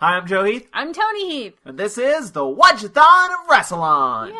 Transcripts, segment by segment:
Hi, I'm Joe Heath. I'm Toni Heath. And this is the Watch-A-Thon of Rassilon. Yay!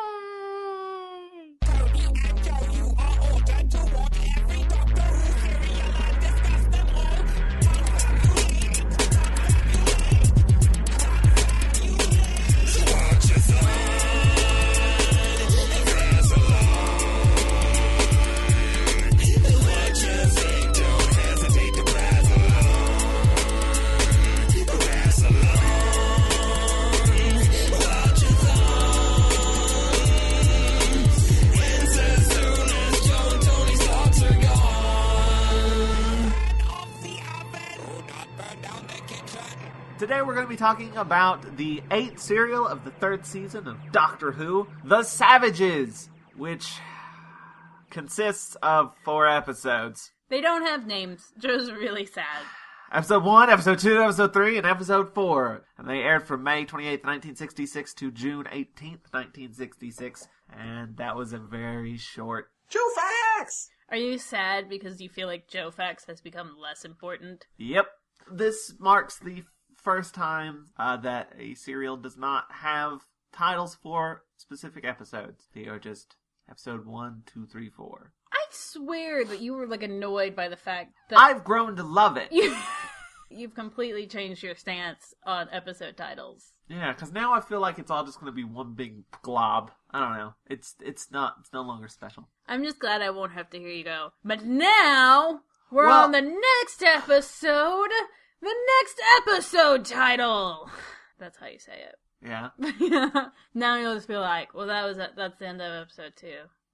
Today we're going to be talking about the 8th serial of the 3rd season of Doctor Who, The Savages, which consists of 4 episodes. They don't have names. Joe's really sad. Episode 1, Episode 2, Episode 3, and Episode 4. And they aired from May 28th, 1966 to June 18th, 1966. And that was a very short Joe Facts! Are you sad because you feel like Joe Facts has become less important? Yep. This marks the first time that a serial does not have titles for specific episodes. They are just episode 1, 2, 3, 4. I swear that you were annoyed by the fact that I've grown to love it. You've completely changed your stance on episode titles. Yeah, because now I feel like it's all just going to be one big glob. I don't know. It's no longer special. I'm just glad I won't have to hear you go, but now we're on the next episode. The next episode title. That's how you say it. Yeah. Now you'll just be like, well, that's the end of episode 2.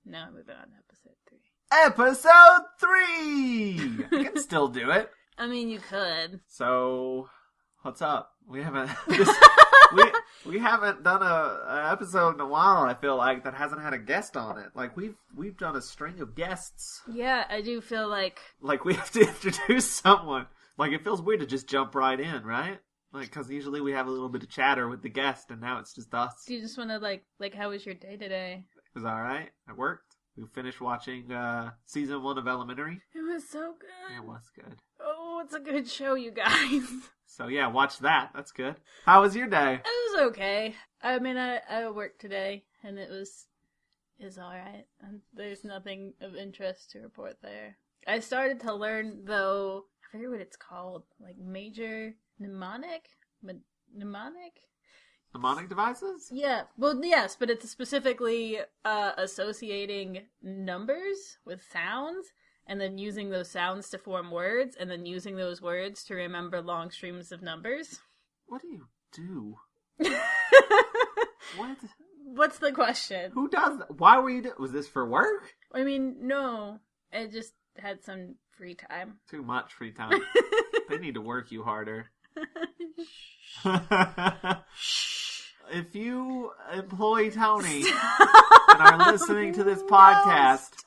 Now we're moving on to episode 3. Episode 3! I can still do it. I mean, you could. So, what's up? We haven't we haven't done a episode in a while. I feel like that hasn't had a guest on it. Like we've done a string of guests. Yeah, I do feel like we have to introduce someone. Like, it feels weird to just jump right in, right? Like, because usually we have a little bit of chatter with the guest, and now it's just us. Do you just want to, like, how was your day today? It was alright. It worked. We finished watching season 1 of Elementary. It was so good. It was good. Oh, it's a good show, you guys. So, yeah, watch that. That's good. How was your day? It was okay. I mean, I worked today, and it's alright. And there's nothing of interest to report there. I started to learn, though, I forget what it's called, like major mnemonic? Mnemonic? Mnemonic devices? Yeah, well, yes, but it's specifically associating numbers with sounds, and then using those sounds to form words, and then using those words to remember long streams of numbers. What do you do? What? What's the question? Who does that? Why were you was this for work? I mean, no. I just had some free time. Too much free time. They need to work you harder. If you employ Toni and are listening to this podcast,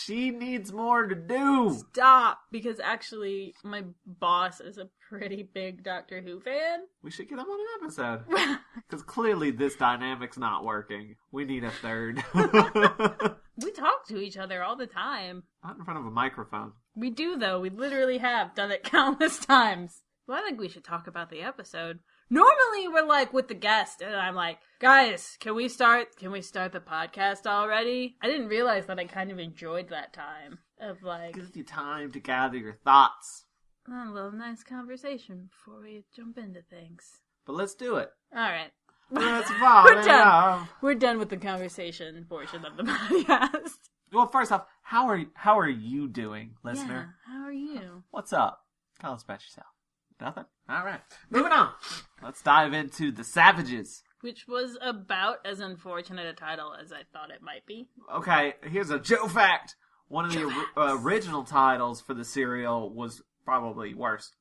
she needs more to do. Stop, because actually my boss is a pretty big Doctor Who fan. We should get him on an episode. Because clearly this dynamic's not working. We need a third. We talk to each other all the time. Not in front of a microphone. We do, though. We literally have done it countless times. Well, I think we should talk about the episode. Normally, we're with the guest, and I'm like, guys, can we start the podcast already? I didn't realize that I kind of enjoyed that time of gives you time to gather your thoughts. A little nice conversation before we jump into things. But let's do it. Alright. We're done. We're done with the conversation portion of the podcast. Well, first off, how are you doing, listener? Yeah, how are you? What's up? Tell us about yourself. Nothing? Alright. Moving on. Let's dive into The Savages. Which was about as unfortunate a title as I thought it might be. Okay, here's a Joe fact. One of the original titles for the serial was probably worse,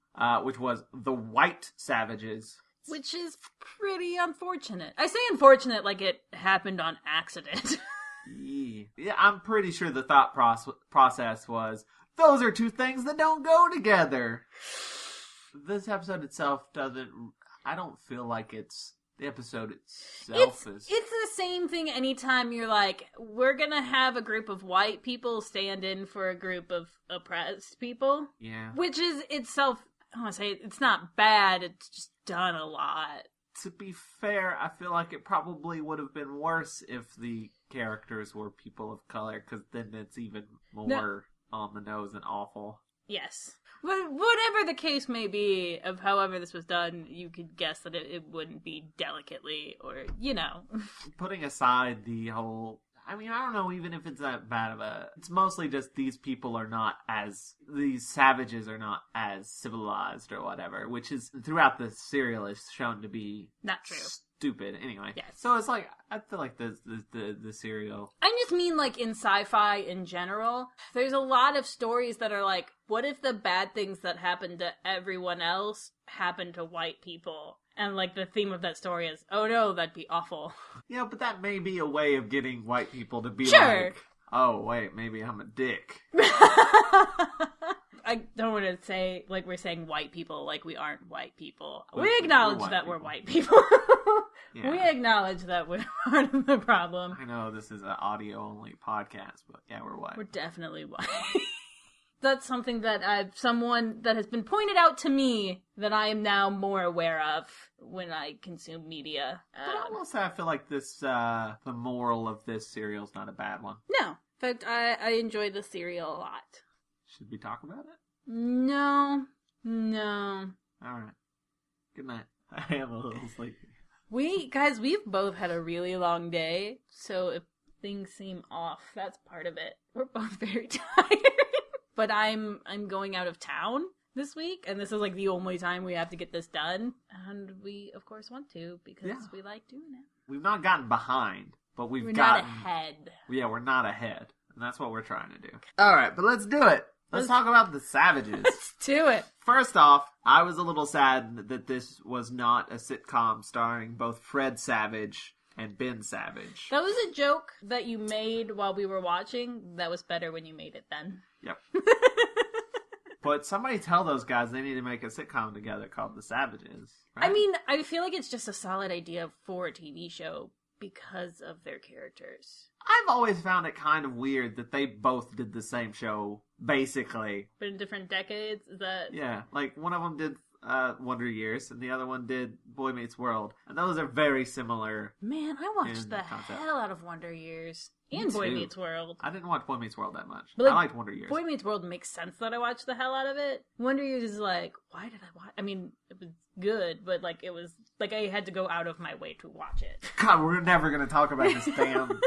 which was The White Savages. Which is pretty unfortunate. I say unfortunate like it happened on accident. Yeah, I'm pretty sure the thought process was, those are two things that don't go together. This episode itself I don't feel like it's the episode itself It's the same thing anytime you're like, we're gonna have a group of white people stand in for a group of oppressed people. Yeah. Which is itself don't want to say it's not bad, it's just done a lot. To be fair, I feel like it probably would have been worse if the characters were people of color, because then it's even more on the nose and awful. Yes. But whatever the case may be of however this was done, you could guess that it wouldn't be delicately or, Putting aside the whole... I mean, I don't know even if it's that bad of a... It's mostly just these savages are not as civilized or whatever, which is, throughout the serial, is shown to be... Not true. Stupid, anyway. Yes. So it's like, I feel like the serial... I just mean, like, in sci-fi in general, there's a lot of stories that are like, what if the bad things that happen to everyone else happen to white people? And, like, the theme of that story is, oh no, that'd be awful. Yeah, but that may be a way of getting white people to be sure. like, oh, wait, maybe I'm a dick. I don't want to say, like, we're saying white people like we aren't white people. We're We acknowledge white that people. we're white people. Yeah. We acknowledge that we're part of the problem. I know this is an audio-only podcast, but yeah, we're white. We're definitely white. That's something that someone that has been pointed out to me that I am now more aware of when I consume media. But I will say I feel like this, the moral of this serial is not a bad one. No. In fact, I enjoy the serial a lot. Should we talk about it? No. Alright. Good night. I am a little sleepy. We've both had a really long day, so if things seem off, that's part of it. We're both very tired. But I'm going out of town this week, and this is like the only time we have to get this done. And we, of course, want to, because we like doing it. We've not gotten behind, but we're not ahead. Yeah, we're not ahead. And that's what we're trying to do. Alright, but let's do it. Let's talk about the savages. Let's do it. First off, I was a little sad that this was not a sitcom starring both Fred Savage and Ben Savage. That was a joke that you made while we were watching. That was better when you made it then. Yep. But somebody tell those guys they need to make a sitcom together called The Savages. Right? I mean, I feel like it's just a solid idea for a TV show because of their characters. I've always found it kind of weird that they both did the same show, basically. But in different decades? Is that... Yeah, like one of them did Wonder Years, and the other one did Boy Meets World. And those are very similar. Man, I watched the hell out of Wonder Years. And Boy Meets World. I didn't watch Boy Meets World that much. But, like, I liked Wonder Years. Boy Meets World makes sense that I watched the hell out of it. Wonder Years is like, why did I watch? I mean, it was good, but like it was like I had to go out of my way to watch it. God, we're never going to talk about this damn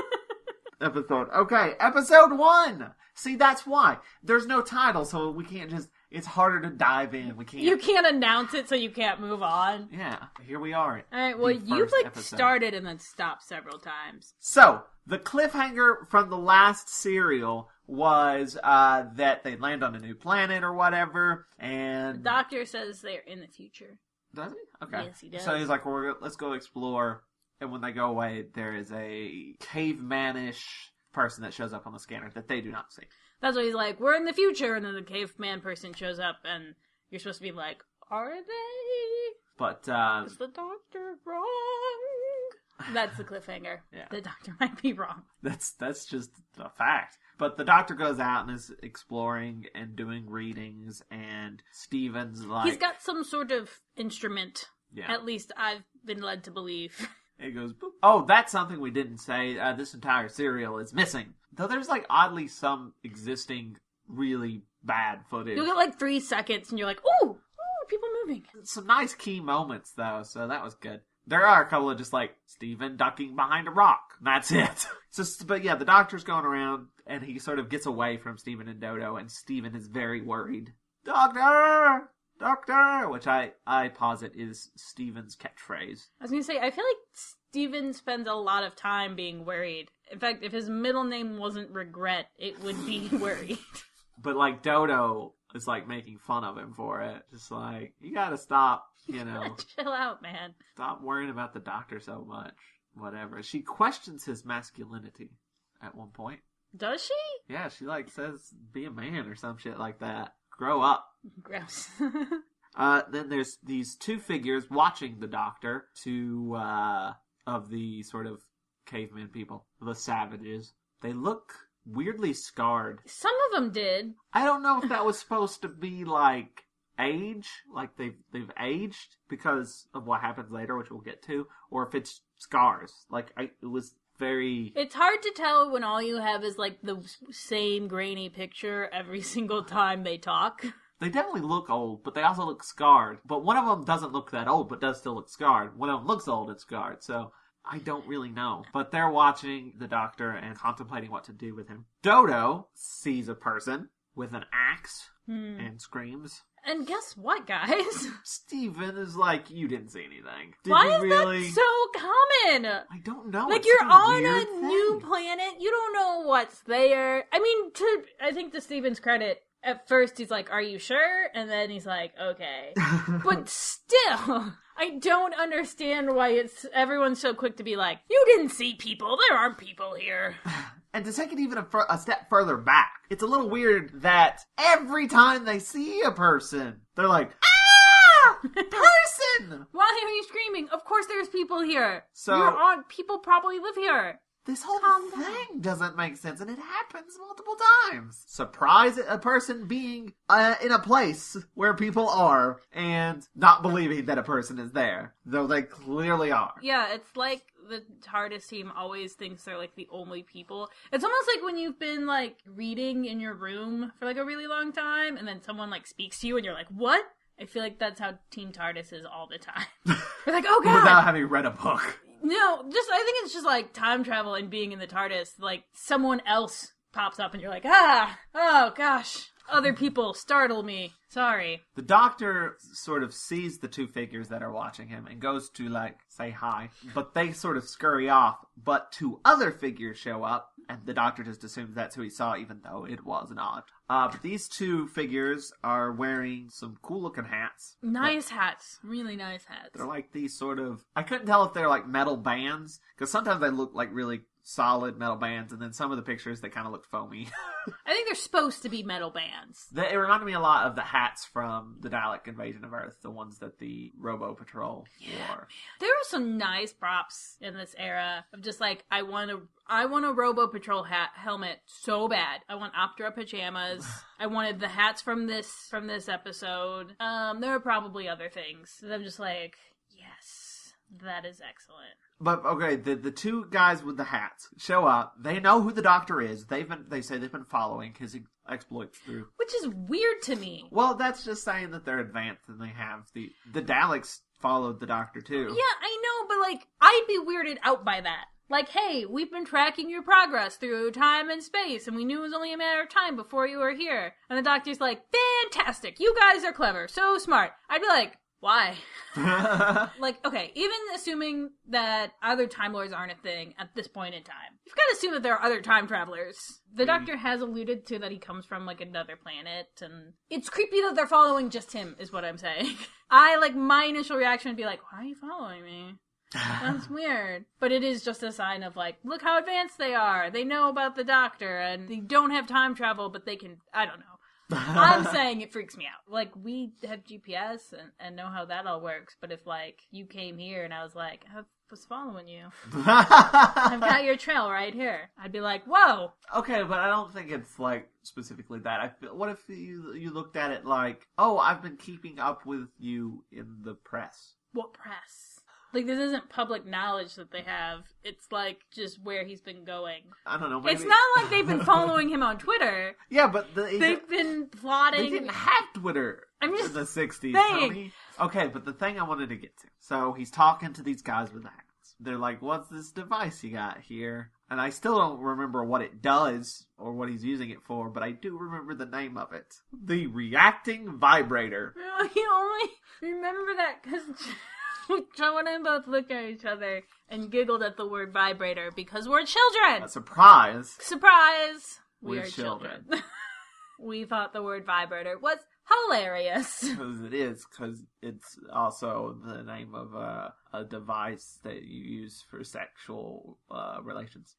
episode. Okay, episode 1. See, that's why. There's no title, so we can't just... It's harder to dive in. You can't announce it, so you can't move on. Yeah, here we are. Alright, well, you've started and then stopped several times. So, the cliffhanger from the last serial was that they land on a new planet or whatever, and... The doctor says they're in the future. Does he? Okay. Yes, he does. So he's like, let's go explore, and when they go away, there is a caveman-ish person that shows up on the scanner that they do not see. That's what he's like, we're in the future, and then the caveman person shows up, and you're supposed to be like, are they? But, is the doctor wrong? That's the cliffhanger. Yeah. The doctor might be wrong. That's just a fact. But the doctor goes out and is exploring and doing readings, and Steven's like... He's got some sort of instrument. Yeah. At least I've been led to believe. It goes, boop. Oh, that's something we didn't say. This entire serial is missing. Though there's, like, oddly some existing really bad footage. You'll get, like, 3 seconds, and you're like, ooh, people moving. Some nice key moments, though, so that was good. There are a couple of just, like, Steven ducking behind a rock. That's it. But yeah, the doctor's going around, and he sort of gets away from Steven and Dodo, and Steven is very worried. Doctor! Doctor! Which I posit is Steven's catchphrase. I was going to say, I feel like Steven spends a lot of time being worried. In fact, if his middle name wasn't Regret, it would be Worried. But, like, Dodo is, like, making fun of him for it. Just like, you gotta stop, you know. Chill out, man. Stop worrying about the doctor so much. Whatever. She questions his masculinity at one point. Does she? Yeah, she, like, says, be a man or some shit like that. Grow up. Gross. Then there's these 2 figures watching the doctor, 2 of the sort of caveman people, the savages. They look weirdly scarred. Some of them did. I don't know if that was supposed to be, like, age, like they've aged because of what happens later, which we'll get to, or if it's scars. Like, it was very... It's hard to tell when all you have is, like, the same grainy picture every single time they talk. They definitely look old, but they also look scarred. But one of them doesn't look that old, but does still look scarred. One of them looks old and scarred, so I don't really know. But they're watching the doctor and contemplating what to do with him. Dodo sees a person with an axe and screams. And guess what, guys? Steven is like, you didn't see anything. Why is that so common? I don't know. Like, you're on a new planet. You don't know what's there. I mean, I think to Steven's credit, at first he's like, are you sure? And then he's like, okay. But still, I don't understand why everyone's so quick to be like, you didn't see people. There aren't people here. And to take it even a step further back, it's a little weird that every time they see a person, they're like, ah! Person! Why are you screaming? Of course there's people here. So people probably live here. This whole thing doesn't make sense, and it happens multiple times. Surprise a person being in a place where people are and not believing that a person is there, though they clearly are. Yeah, it's like the TARDIS team always thinks they're, like, the only people. It's almost like when you've been, like, reading in your room for, like, a really long time, and then someone, like, speaks to you, and you're like, what? I feel like that's how Team TARDIS is all the time. We're like, oh, God! Without having read a book. No, I think it's just, like, time travel and being in the TARDIS. Like, someone else pops up, and you're like, oh, gosh. Other people startle me. Sorry. The doctor sort of sees the two figures that are watching him and goes to, like, say hi. But they sort of scurry off. But two other figures show up, and the doctor just assumes that's who he saw, even though it was not. But these two figures are wearing some cool-looking hats. Nice hats. Really nice hats. They're like these sort of... I couldn't tell if they're like metal bands, because sometimes they look like really solid metal bands, and then some of the pictures, they kind of look foamy. I think they're supposed to be metal bands. It reminded me a lot of the hats from the Dalek Invasion of Earth, the ones that the Robo Patrol wore. There were some nice props in this era of just like, I want a Robo Patrol helmet so bad. I want Opera pajamas. I wanted the hats from this episode. There were probably other things. And I'm just like, yes, that is excellent. But okay, the two guys with the hats show up. They know who the doctor is. They say they've been following his exploits through. Which is weird to me. Well, that's just saying that they're advanced and they have the Daleks followed the doctor too. Yeah, I know, but like, I'd be weirded out by that. Like, hey, we've been tracking your progress through time and space, and we knew it was only a matter of time before you were here. And the doctor's like, fantastic, you guys are clever, so smart. I'd be like, why? Like, okay, even assuming that other Time Lords aren't a thing at this point in time, you've got to assume that there are other time travelers. The Doctor has alluded to that he comes from, like, another planet, and it's creepy that they're following just him, is what I'm saying. My initial reaction would be like, why are you following me? That's weird. But it is just a sign of, like, look how advanced they are. They know about the Doctor, and they don't have time travel, but they can, I don't know. I'm saying it freaks me out. Like, we have GPS and know how that all works, but if, like, you came here and I was like, I was following you. I've got your trail right here. I'd be like, whoa! Okay, but I don't think it's, like, specifically that. What if you looked at it like, oh, I've been keeping up with you in the press? What press? Like, this isn't public knowledge that they have. It's, like, just where he's been going. I don't know, maybe... It's not like they've been following him on Twitter. Yeah, but... They've been plotting... They didn't have Twitter in the 60s, Tony. Okay, but the thing I wanted to get to. So, he's talking to these guys with the hats. They're like, what's this device you got here? And I still don't remember what it does, or what he's using it for, but I do remember the name of it. The reacting vibrator. You only remember that because... Joe and I both looked at each other and giggled at the word vibrator because we're children. A surprise. Surprise. We We're are children. We thought the word vibrator was hilarious. Because it's also the name of a device that you use for sexual relations.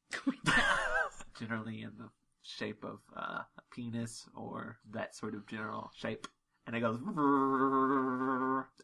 Generally in the shape of a penis or that sort of general shape. And it goes...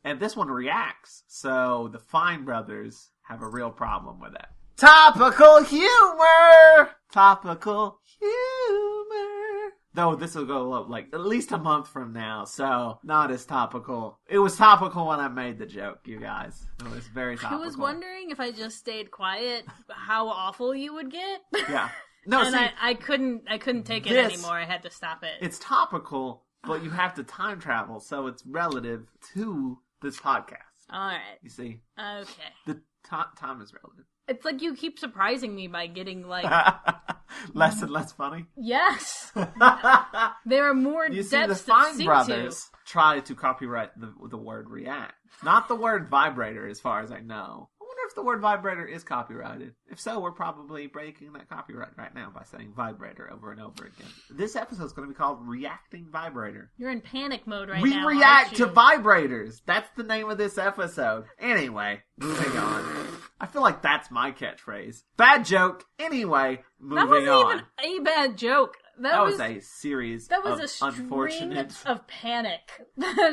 And this one reacts. So the Fine brothers have a real problem with it. Topical humor! Topical humor! Though this will go up like at least a month from now, so not as topical. It was topical when I made the joke, you guys. It was very topical. I was wondering if I just stayed quiet, how awful you would get. Yeah. No, and see, I couldn't take it anymore. I had to stop it. It's topical, but you have to time travel, so it's relative to this podcast. All right. You see? Okay. The time is relative. It's like you keep surprising me by getting, like... less and less funny? Yes! There are more you depths see, the to Fine sink Brothers try to copyright the word react. Not the word vibrator, as far as I know. I wonder if the word vibrator is copyrighted. If so, we're probably breaking that copyright right now by saying vibrator over and over again. This episode is going to be called Reacting Vibrator. You're in panic mode right we now. We react to vibrators. That's the name of this episode. Anyway, moving on. I feel like that's my catchphrase. Bad joke. Anyway, moving on. That wasn't even a bad joke. That was a series that was of a string unfortunate... of panic.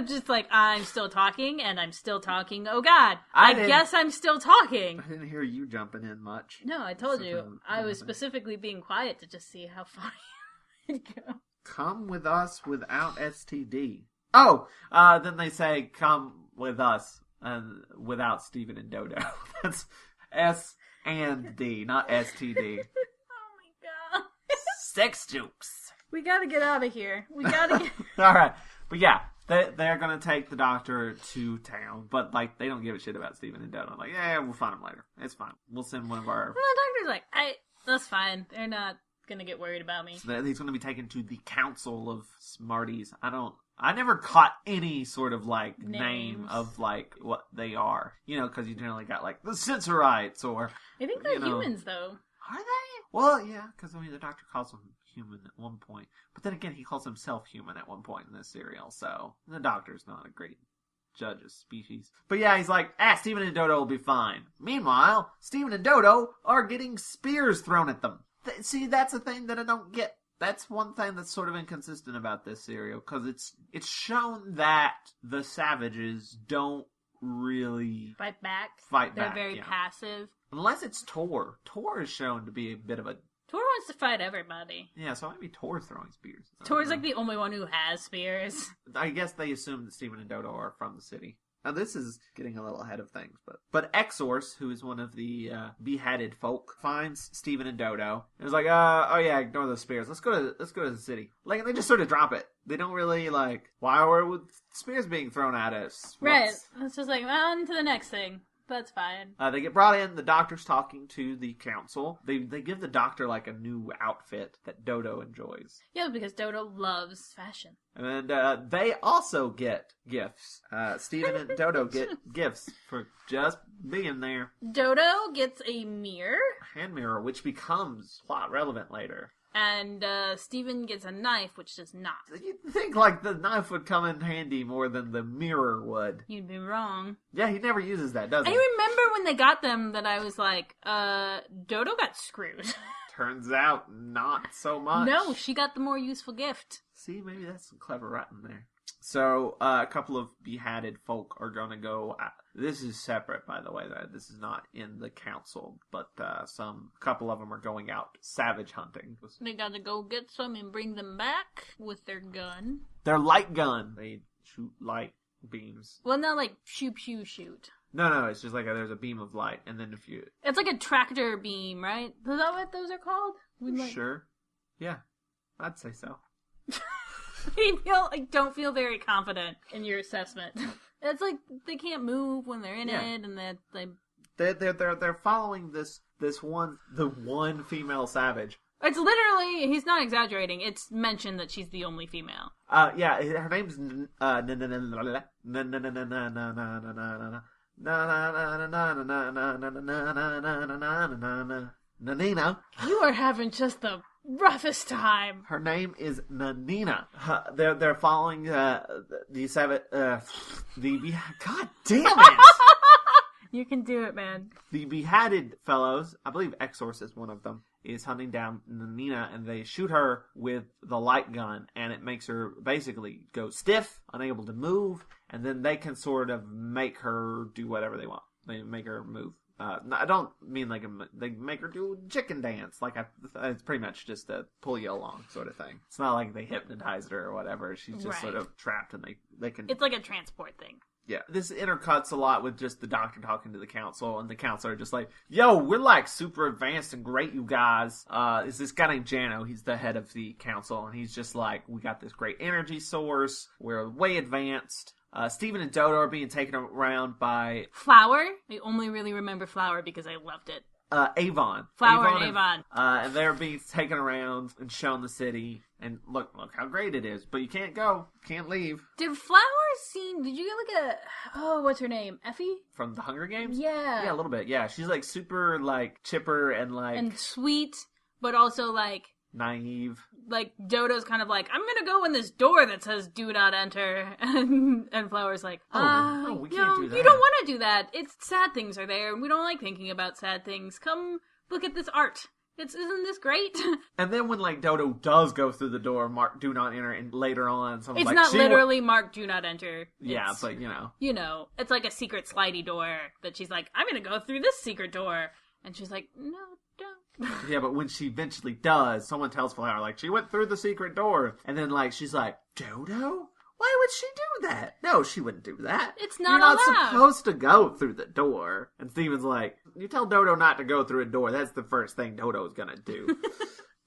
Just like, I'm still talking, and I'm still talking. Oh, God. I guess I'm still talking. I didn't hear you jumping in much. No, I told you. I was specifically being quiet to just see how far you'd go. Come with us without STD. Oh, then they say, come with us without Steven and Dodo. That's S and D, not STD. Sex jokes. We gotta get out of here. We gotta get... Alright. But yeah, they're gonna take the doctor to town, but like they don't give a shit about Steven and Dodo. Like, yeah, we'll find him later. It's fine. We'll send one of our... Well, the doctor's like, that's fine. They're not gonna get worried about me. So he's gonna be taken to the Council of Smarties. I never caught any sort of like name of like what they are. You know, because you generally got like the Sensorites or... I think they're humans though. Are they? Well, yeah, because, I mean, the doctor calls him human at one point. But then again, he calls himself human at one point in this serial, so the doctor's not a great judge of species. But yeah, he's like, Steven and Dodo will be fine. Meanwhile, Steven and Dodo are getting spears thrown at them. See, that's a thing that I don't get. That's one thing that's sort of inconsistent about this serial, because it's shown that the savages don't really... Fight back. They're very passive. Unless it's Tor. Tor is shown to be a bit of a... Tor wants to fight everybody. Yeah, so maybe Tor's throwing spears. Tor's like the only one who has spears. I guess they assume that Steven and Dodo are from the city. Now this is getting a little ahead of things, but Exorce, who is one of the beheaded folk, finds Steven and Dodo and is like, oh yeah, ignore those spears. Let's go to the city. Like, they just sort of drop it. They don't really like, why are spears being thrown at us? Right. It's just like, on to the next thing. That's fine. They get brought in. The doctor's talking to the council. They give the doctor like a new outfit that Dodo enjoys. Yeah, because Dodo loves fashion. And they also get gifts. Steven and Dodo get gifts for just being there. Dodo gets a mirror. Hand mirror, which becomes plot relevant later. And Steven gets a knife, which does not. You'd think like the knife would come in handy more than the mirror would. You'd be wrong. Yeah, he never uses that, does he? I remember when they got them that I was like, Dodo got screwed. Turns out, not so much. No, she got the more useful gift. See, maybe that's some clever writing there. So, a couple of beheaded folk are going to go... This is separate, by the way. This is not in the council, but a couple of them are going out savage hunting. They got to go get some and bring them back with their gun. Their light gun. They shoot light beams. Well, not like shoot. No, it's just like there's a beam of light, and then if you... It's like a tractor beam, right? Is that what those are called? Sure. Yeah, I'd say so. I don't feel very confident in your assessment. It's like they can't move when they're in it, and that they're following the one female savage. It's literally, he's not exaggerating. It's mentioned that she's the only female. Yeah, her name's Nanina. You are having just the roughest time. Her name is Nanina. They're following the savage. God damn it! You can do it, man. The beheaded fellows, I believe Exorce is one of them, is hunting down Nanina, and they shoot her with the light gun, and it makes her basically go stiff, unable to move, and then they can sort of make her do whatever they want. They make her move. I don't mean like they make her do a chicken dance. Like it's pretty much just to pull you along sort of thing. It's not like they hypnotized her or whatever. She's just sort of trapped and they can... It's like a transport thing. Yeah. This intercuts a lot with just the doctor talking to the council, and the council are just like, yo, we're like super advanced and great, you guys. Is this guy named Jano. He's the head of the council, and he's just like, we got this great energy source. We're way advanced. Steven and Dodo are being taken around by... Flower? I only really remember Flower because I loved it. Avon. Flower and Avon. And they're being taken around and shown the city. And look how great it is. But you can't go. Can't leave. Did Flower seem... Did you get like a... Oh, what's her name? Effie? From the Hunger Games? Yeah. Yeah, a little bit. Yeah, she's like super like chipper and like... And sweet, but also like... Naive. Like, Dodo's kind of like, I'm gonna go in this door that says do not enter. And Flower's like, we can't do that. You don't want to do that. It's sad things are there, and we don't like thinking about sad things. Come look at this art. Isn't this great? And then when, like, Dodo does go through the door, marked do not enter, and later on, someone's it's like... not literally marked do not enter. Yeah, but, you know. You know, it's like a secret slidey door that she's like, I'm gonna go through this secret door. And she's like, no, don't. Yeah, but when she eventually does, someone tells Flower, like, she went through the secret door. And then, like, she's like, Dodo? Why would she do that? No, she wouldn't do that. It's not You're allowed. not supposed to go through the door. And Steven's like, you tell Dodo not to go through a door. That's the first thing Dodo's gonna do.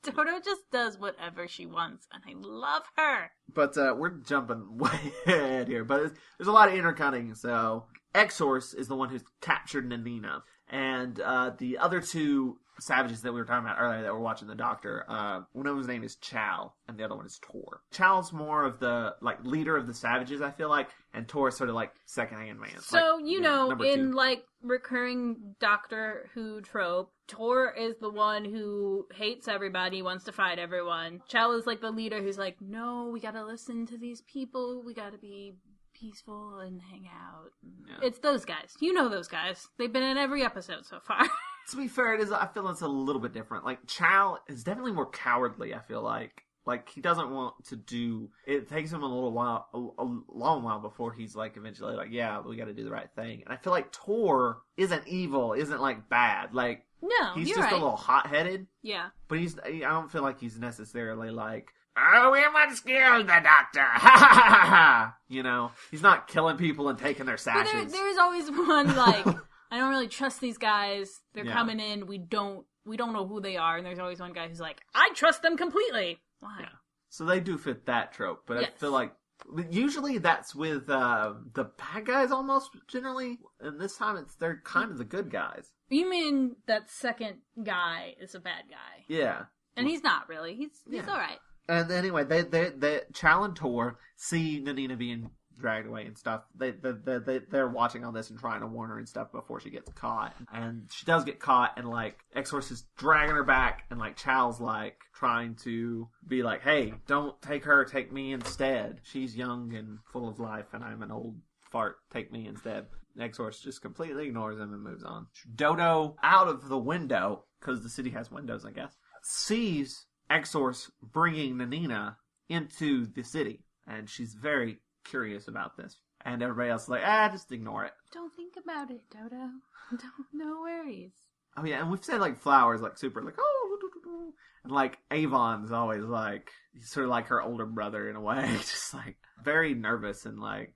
Dodo just does whatever she wants, and I love her. But we're jumping way ahead here. But there's a lot of intercutting. So X-Horse is the one who's captured Nanina. And the other two savages that we were talking about earlier that were watching the doctor, one of them's name is Chow, and the other one is Tor. Chow's more of the, like, leader of the savages, I feel like, and Tor's sort of, like, second-hand man. So, like, you know, in, two. like, recurring Doctor Who trope, Tor is the one who hates everybody, wants to fight everyone. Chow is, like, the leader who's like, no, we gotta listen to these people, we gotta be peaceful and hang out. Yeah. It's those guys. You know those guys. They've been in every episode so far. To be fair, I feel it's a little bit different. Like, Chow is definitely more cowardly, I feel like. Like, he doesn't want to do... It takes him a long while before he's, like, eventually like, yeah, we gotta do the right thing. And I feel like Tor isn't evil, isn't, like, bad. Like, no, he's you're just right. a little hot-headed. Yeah. But I don't feel like he's necessarily, like... Oh, we're much scared, the doctor! Ha ha ha ha! You know, he's not killing people and taking their sashes. But there's always one, like, I don't really trust these guys. They're coming in. We don't know who they are. And there's always one guy who's like, I trust them completely. Why? Yeah. So they do fit that trope. But yes. I feel like usually that's with the bad guys almost, generally. And this time they're kind of the good guys. You mean that second guy is a bad guy? Yeah. And he's not really. He's all right. And anyway, they Chow and Tor see Nanina being dragged away and stuff. They're watching all this and trying to warn her and stuff before she gets caught. And she does get caught, and like X-Horse is dragging her back, and like Chow's like trying to be like, "Hey, don't take her, take me instead. She's young and full of life, and I'm an old fart. Take me instead." X-Horse just completely ignores him and moves on. Dodo, out of the window, because the city has windows, I guess, sees X-Horse bringing Nanina into the city, and she's very curious about this. And everybody else is like, just ignore it. Don't think about it, Dodo. No worries. Oh yeah, and we've said like Flower's like super like, oh, and like Avon's always like, he's sort of like her older brother in a way, just like very nervous and like,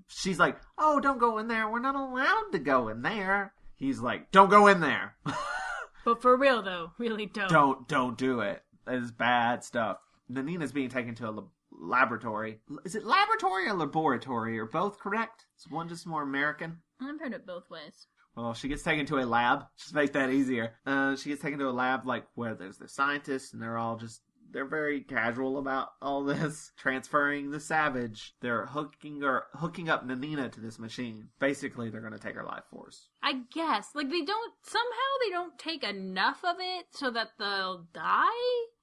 she's like, oh, don't go in there. We're not allowed to go in there. He's like, don't go in there. But for real though, really don't. Don't do it. That is bad stuff. Nanina's being taken to a laboratory. Is it laboratory or laboratory? Are both correct? Is one just more American? I've heard it both ways. Well, she gets taken to a lab. Just make that easier. She gets taken to a lab like where there's the scientists and they're very casual about all this. Transferring the savage. They're hooking up Nanina to this machine. Basically, they're going to take her life force. I guess. Like, they don't take enough of it so that they'll die.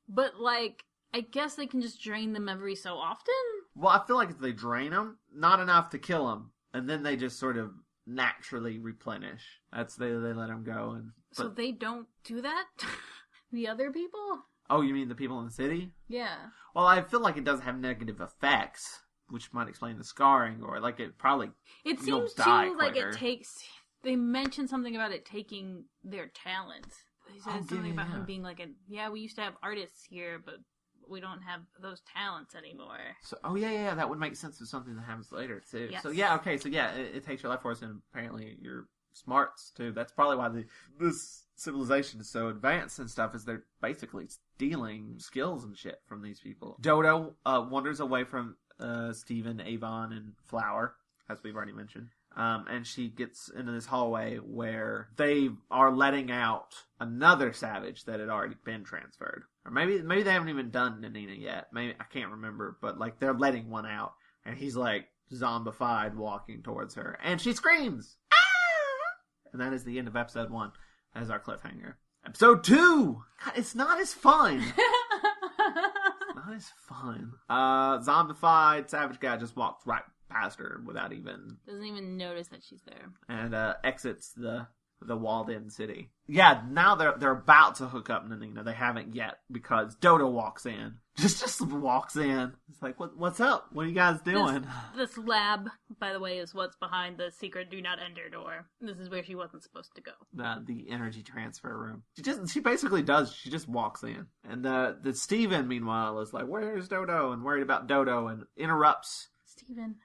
But, like, I guess they can just drain them every so often? Well, I feel like if they drain them, not enough to kill them. And then they just sort of naturally replenish. They let them go. So they don't do that? The other people? Oh, you mean the people in the city? Yeah. Well, I feel like it does have negative effects, which might explain the scarring, or like it probably... It seems too like it takes... they mentioned something about it taking their talents. He said something about him being like, we used to have artists here, but we don't have those talents anymore. So, that would make sense of something that happens later, too. Yes. So, it takes your life force and apparently your smarts, too. That's probably why this civilization is so advanced and stuff, is they're basically stealing skills and shit from these people. Dodo wanders away from Steven, Avon, and Flower, as we've already mentioned. And she gets into this hallway where they are letting out another savage that had already been transferred. Or maybe they haven't even done Nanina yet. Maybe, I can't remember, but like they're letting one out. And he's like zombified walking towards her. And she screams! Ah! And that is the end of episode 1. That is our cliffhanger. Episode 2! God, it's not as fun. Not as fun. Zombified savage guy just walks right past her without even... Doesn't even notice that she's there. And exits the walled-in city. Yeah, now they're about to hook up Nanina. They haven't yet because Dodo walks in. Just walks in. It's like, what's up? What are you guys doing? This lab, by the way, is what's behind the secret do not enter door. This is where she wasn't supposed to go. The energy transfer room. She basically does. She just walks in. And the Steven, meanwhile, is like, where's Dodo? And worried about Dodo and interrupts. Steven,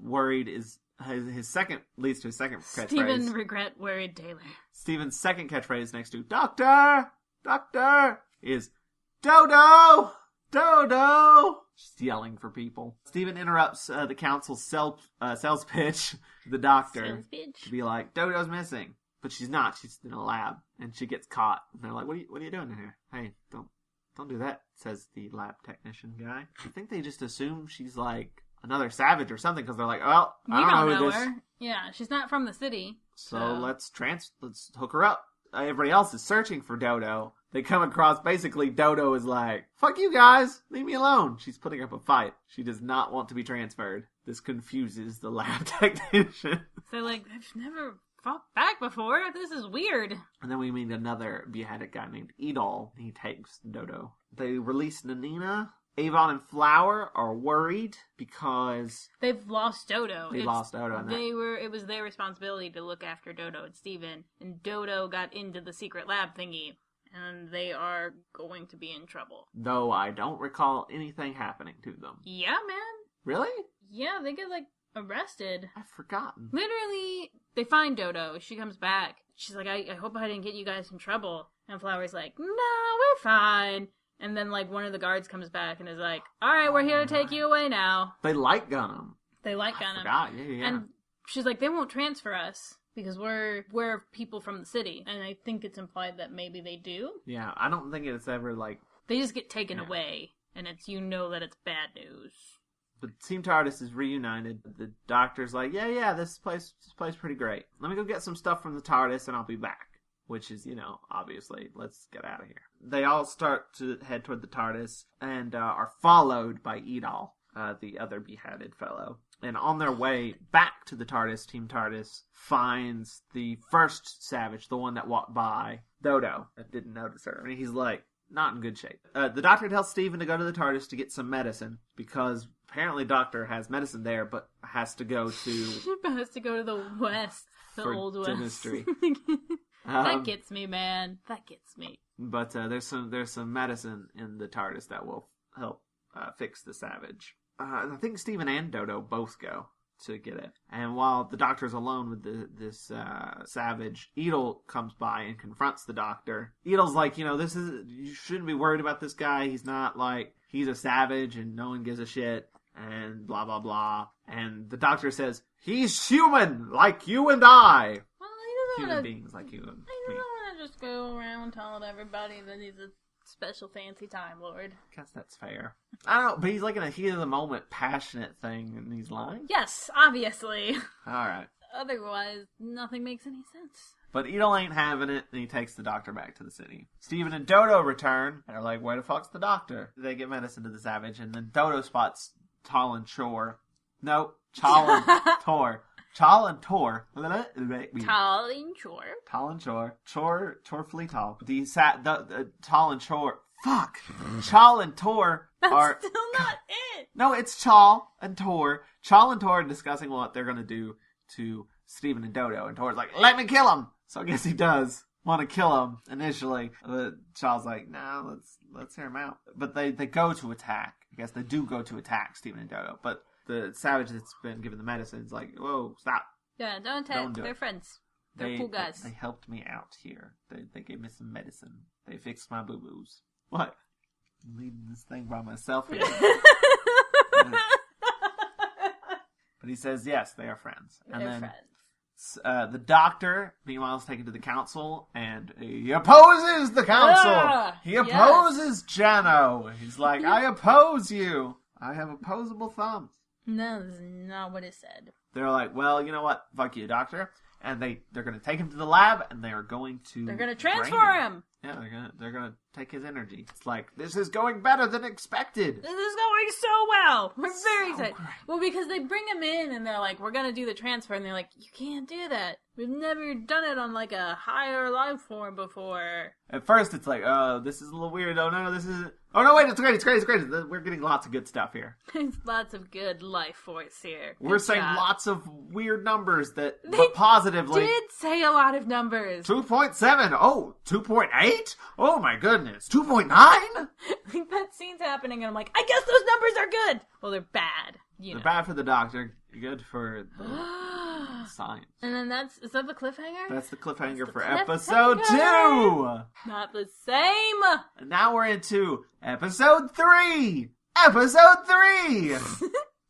worried is... His second leads to his second catchphrase. Steven regret worried Taylor. Steven's second catchphrase next to Doctor is Dodo. Just yelling for people. Steven interrupts the council's sales pitch to the doctor to be like, Dodo's missing, but she's not. She's in a lab and she gets caught. And they're like, what are you doing in here? Hey, don't do that, says the lab technician guy. I think they just assume she's like another savage or something, because they're like, well, I don't know who this... her. Yeah, she's not from the city. So let's hook her up. Everybody else is searching for Dodo. They come across, basically, Dodo is like, fuck you guys, leave me alone. She's putting up a fight. She does not want to be transferred. This confuses the lab technician. They're like, I've never fought back before. This is weird. And then we meet another beheaded guy named Edol. He takes Dodo. They release Nanina. Avon and Flower are worried because they've lost Dodo. It was their responsibility to look after Dodo and Steven, and Dodo got into the secret lab thingy, and they are going to be in trouble. Though I don't recall anything happening to them. Yeah, man. Really? Yeah, they get arrested. I've forgotten. Literally, they find Dodo. She comes back. She's like, I hope I didn't get you guys in trouble. And Flower's like, no, we're fine. And then, one of the guards comes back and is like, all right, we're here to take you away now. They light gun him. I forgot. Yeah. And she's like, they won't transfer us because we're people from the city. And I think it's implied that maybe they do. Yeah, I don't think it's ever, They just get taken away, and that it's bad news. But Team TARDIS is reunited. The doctor's like, yeah, this place pretty great. Let me go get some stuff from the TARDIS, and I'll be back. Which is, obviously, let's get out of here. They all start to head toward the TARDIS and are followed by Edol, the other beheaded fellow. And on their way back to the TARDIS, Team TARDIS finds the first savage, the one that walked by, Dodo. I didn't notice her. I mean, he's not in good shape. The doctor tells Steven to go to the TARDIS to get some medicine because apparently Doctor has medicine there, but has to go to... has to go to the West, the Old West. Dentistry. That gets me, man. That gets me. But there's some medicine in the TARDIS that will help fix the savage. I think Steven and Dodo both go to get it. And while the doctor's alone with this savage, Edel comes by and confronts the doctor. Edel's like, you shouldn't be worried about this guy. He's not he's a savage and no one gives a shit and blah, blah, blah. And the doctor says, he's human like you and I. Human beings like you and me. I don't want to just go around telling everybody that he's a special fancy Time Lord. I guess that's fair. I don't know, but he's in a heat of the moment, passionate thing in these lines. Yes, obviously. Alright. Otherwise, nothing makes any sense. But Edel ain't having it, and he takes the doctor back to the city. Steven and Dodo return, and are like, where the fuck's the doctor? They get medicine to the savage, and then Dodo spots Talon Shore. No, Chalon Tor. Talon Tor. Talon Shore. Talon Shore. Chor Fleetal. The Talon Shore. Fuck! Chal and Tor are... That's still not it! No, it's Chal and Tor. Chal and Tor are discussing what they're going to do to Steven and Dodo. And Tor's like, let me kill him. So I guess he does want to kill him initially. But Child's like, no, let's hear him out. But they go to attack. I guess they do go to attack Steven and Dodo. But the savage that's been given the medicine is like, whoa, stop. Yeah, don't attack. They're friends. They're cool guys. They helped me out here. They gave me some medicine. They fixed my boo-boos. What? I'm leading this thing by myself here. But he says, yes, they are friends. And They're then friends. the doctor, meanwhile, is taken to the council, and he opposes the council. He opposes Jano. He's like, I oppose you. I have opposable thumbs. No, this is not what it said. They're like, well, you know what? Fuck you, doctor. And they're going to take him to the lab, and they are going to... They're going to transfer him. Yeah, they're gonna take his energy. It's like, this is going better than expected. This is going so well. We're very excited. Great. Well, because they bring him in and they're like, we're gonna do the transfer, and they're like, you can't do that. We've never done it on like a higher life form before. At first, it's like, oh, this is a little weird. Oh no, this is. Oh no, wait, it's great. We're getting lots of good stuff here. There's lots of good life force here. We're saying lots of weird numbers but positively. Did say a lot of numbers. 2.7. Oh, 2.8. Oh my goodness. 2.9. Like that scene's happening, and I'm like, I guess those numbers are good. Well, they're bad. They're bad for the doctor. Good for the science. And then is that the cliffhanger? That's the cliffhanger for episode 2. Not the same. And now we're into episode 3. Episode 3.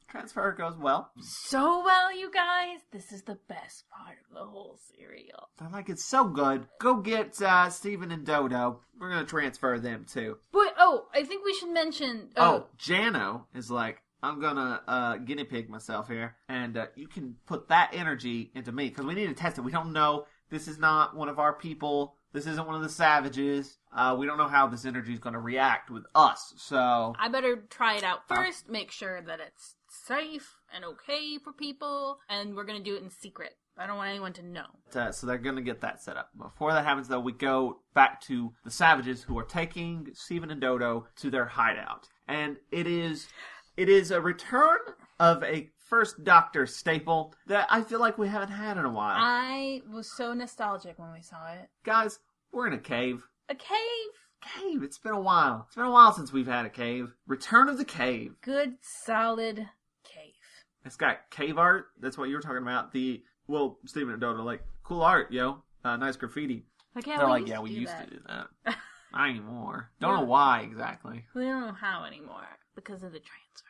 Transfer goes well. So well, you guys. This is the best part of the whole serial. I like it so good. Go get Steven and Dodo. We're going to transfer them too. But, I think we should mention... Jano is like, I'm gonna guinea pig myself here, and you can put that energy into me, because we need to test it. We don't know. This is not one of our people. This isn't one of the savages. We don't know how this energy is going to react with us, so... I better try it out first, make sure that it's safe and okay for people, and we're going to do it in secret. I don't want anyone to know. So they're going to get that set up. Before that happens, though, we go back to the savages who are taking Steven and Dodo to their hideout. And it is a return of a first Doctor staple that I feel like we haven't had in a while. I was so nostalgic when we saw it. Guys, we're in a cave. A cave? Cave. It's been a while. It's been a while since we've had a cave. Return of the cave. Good, solid cave. It's got cave art. That's what you were talking about. Steven and Dodo are like, cool art, yo. Nice graffiti. They're like, yeah, we used to do that. Not anymore. Don't know why exactly. We don't know how anymore. Because of the transfer.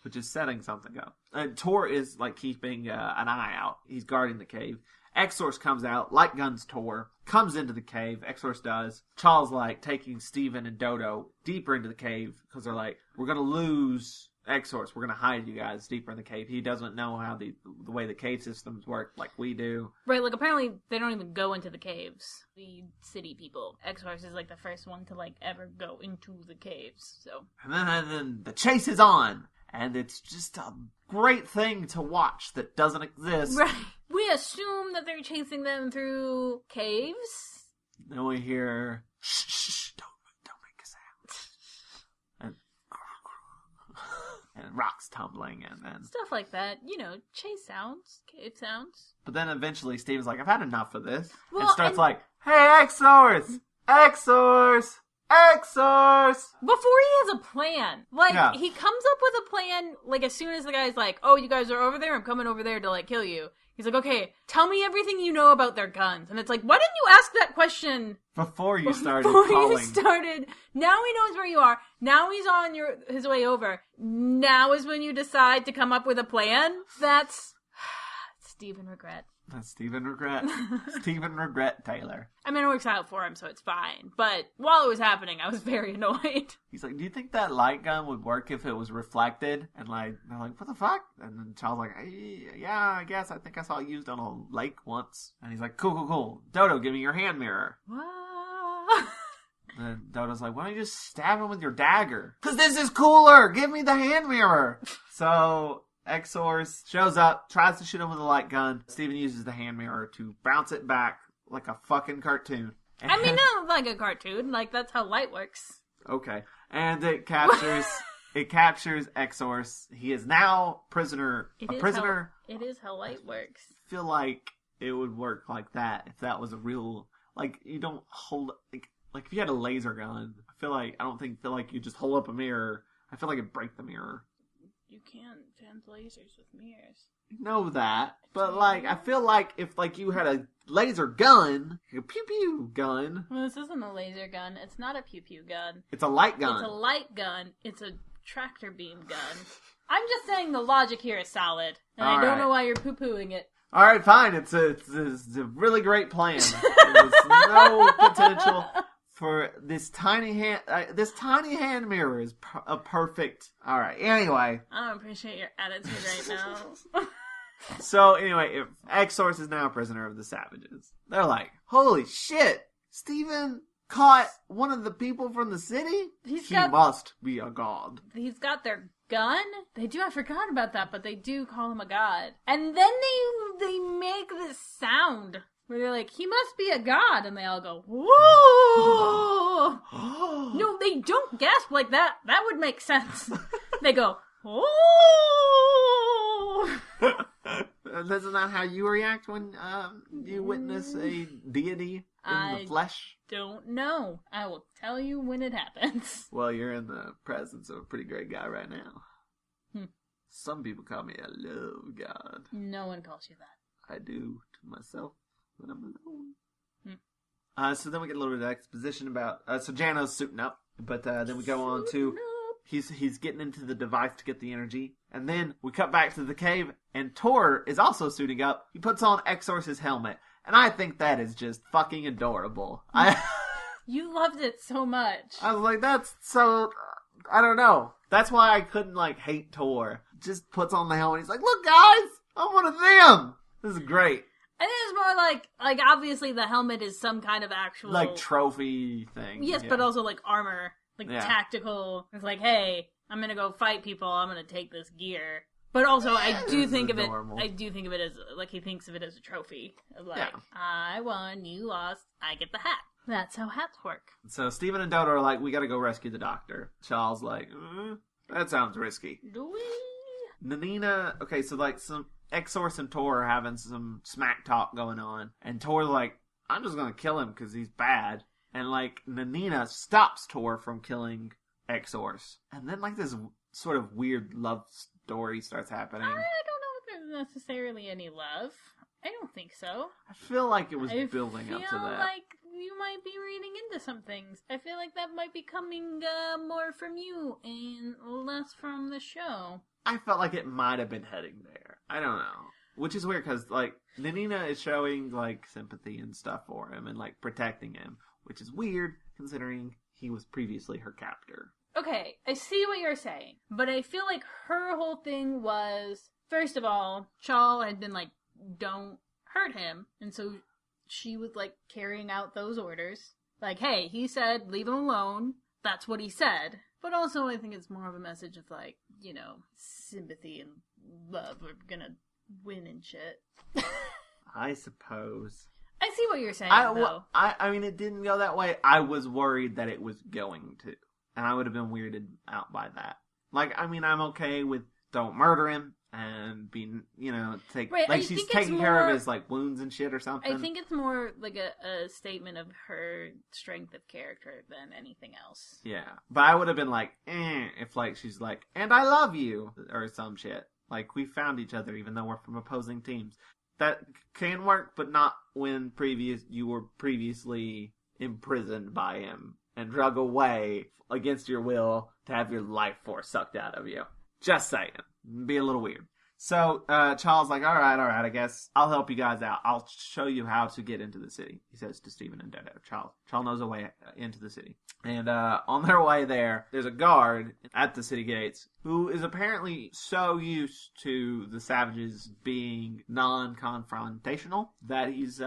Which is setting something up. Tor is like keeping an eye out. He's guarding the cave. X-Source comes out, light guns Tor, comes into the cave. X-Source does. Charles like taking Steven and Dodo deeper into the cave because they're like, we're going to lose X-Source. We're going to hide you guys deeper in the cave. He doesn't know how the way the cave systems work like we do. Right, like apparently they don't even go into the caves. The city people. X-Source is like the first one to like ever go into the caves. So. And then the chase is on. And it's just a great thing to watch that doesn't exist. Right. We assume that they're chasing them through caves. Then we hear, shh, don't make a sound. And rocks tumbling and then... Stuff like that. Chase sounds, cave sounds. But then eventually Steven's like, I've had enough of this. Well, and starts like, hey, X-Source! X-Source! X-Source! Before he has a plan. He comes up with a plan, as soon as the guy's like, oh, you guys are over there? I'm coming over there to, kill you. He's like, okay, tell me everything you know about their guns. And it's like, why didn't you ask that question... Before you started calling. Now he knows where you are. Now he's on his way over. Now is when you decide to come up with a plan? That's... Steven Regret. That's Steven Regret. Steven Regret Taylor. I mean, it works out for him, so it's fine. But while it was happening, I was very annoyed. He's like, do you think that light gun would work if it was reflected? And they're like, what the fuck? And then Charles like, hey, yeah, I guess. I think I saw it used on a lake once. And he's like, cool. Dodo, give me your hand mirror. What? And Dodo's like, why don't you just stab him with your dagger? Because this is cooler! Give me the hand mirror! So... X-Source shows up, tries to shoot him with a light gun. Steven uses the hand mirror to bounce it back like a fucking cartoon. I mean, not like a cartoon. That's how light works. Okay. And it captures It captures Exorc. He is now prisoner. It is how light works. I feel like it would work like that if that was a real. Like, you don't hold. Like if you had a laser gun, I don't feel like you just hold up a mirror. I feel like it'd break the mirror. You can't fence lasers with mirrors. Know that, but like I feel like if like you had a laser gun, a pew pew gun. Well, this isn't a laser gun. It's not a pew pew gun. It's a light gun. It's a light gun. It's a tractor beam gun. I'm just saying the logic here is solid, and I don't know why you're poo pooing it. All right, fine. It's a really great plan. There's no potential for this tiny hand. This tiny hand mirror is a perfect. All right. Anyway, I don't appreciate your attitude right now. So anyway, if Exorc is now a prisoner of the Savages, they're like, "Holy shit! Stephen caught one of the people from the city. He must be a god." He's got their gun. They do. I forgot about that, but they do call him a god. And then they make this sound where they're like, "He must be a god," and they all go, "Whoa!" No, they don't gasp like that. That would make sense. They go, "Oh!" Isn't that how you react when you witness a deity in the flesh? Don't know. I will tell you when it happens. Well, you're in the presence of a pretty great guy right now. Some people call me a love god. No one calls you that. I do to myself when I'm alone. So then we get a little bit of exposition about... so Jano's suiting up, but then we go on to... He's getting into the device to get the energy. And then we cut back to the cave, and Tor is also suiting up. He puts on Exorc's helmet. And I think that is just fucking adorable. You loved it so much. I was like, that's so... I don't know. That's why I couldn't, hate Tor. Just puts on the helmet. He's like, look, guys! I'm one of them! This is great. I think it's more like obviously the helmet is some kind of actual... trophy thing. Yes, yeah. But also, armor. Tactical. It's like, hey, I'm gonna go fight people. I'm gonna take this gear. But also, I do think of it as, he thinks of it as a trophy. Of I won, you lost, I get the hat. That's how hats work. So Stephen and Dodo are like, we gotta go rescue the doctor. Charles that sounds risky. Do we? Nanina, okay, so some Exorc and Tor are having some smack talk going on. And Tor's like, I'm just gonna kill him because he's bad. And, Nanina stops Tor from killing Exorc. And then, this sort of weird love story starts happening. I don't know if there's necessarily any love. I don't think so. I feel like it was building up to that. I feel like you might be reading into some things. I feel like that might be coming more from you and less from the show. I felt like it might have been heading there. I don't know. Which is weird, because, Nanina is showing, sympathy and stuff for him and, protecting him. Which is weird, considering he was previously her captor. Okay, I see what you're saying. But I feel like her whole thing was, first of all, Chal had been don't hurt him. And so she was, carrying out those orders. Hey, he said, leave him alone. That's what he said. But also, I think it's more of a message of, sympathy and love are gonna win and shit. I suppose. I see what you're saying, though. I mean, it didn't go that way. I was worried that it was going to. And I would have been weirded out by that. I'm okay with don't murder him and being, take... Right, she's taking care of his, wounds and shit or something. I think it's more, a statement of her strength of character than anything else. Yeah. But I would have been if, she's and I love you, or some shit. We found each other even though we're from opposing teams. That can work, but not when you were previously imprisoned by him and drug away against your will to have your life force sucked out of you. Just saying. Be a little weird. So, Charles all right, I guess I'll help you guys out. I'll show you how to get into the city, he says to Stephen and Dodo. Charles knows a way into the city. And on their way there, there's a guard at the city gates who is apparently so used to the Savages being non-confrontational that he's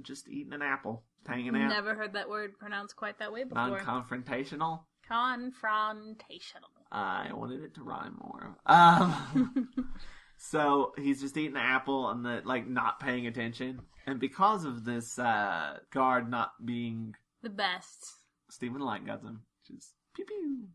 just eating an apple, hanging out. Never heard that word pronounced quite that way before. Non-confrontational? Confrontational. I wanted it to rhyme more. So he's just eating an apple and not paying attention. And because of this guard not being the best, Stephen light guns him. Just pew pew.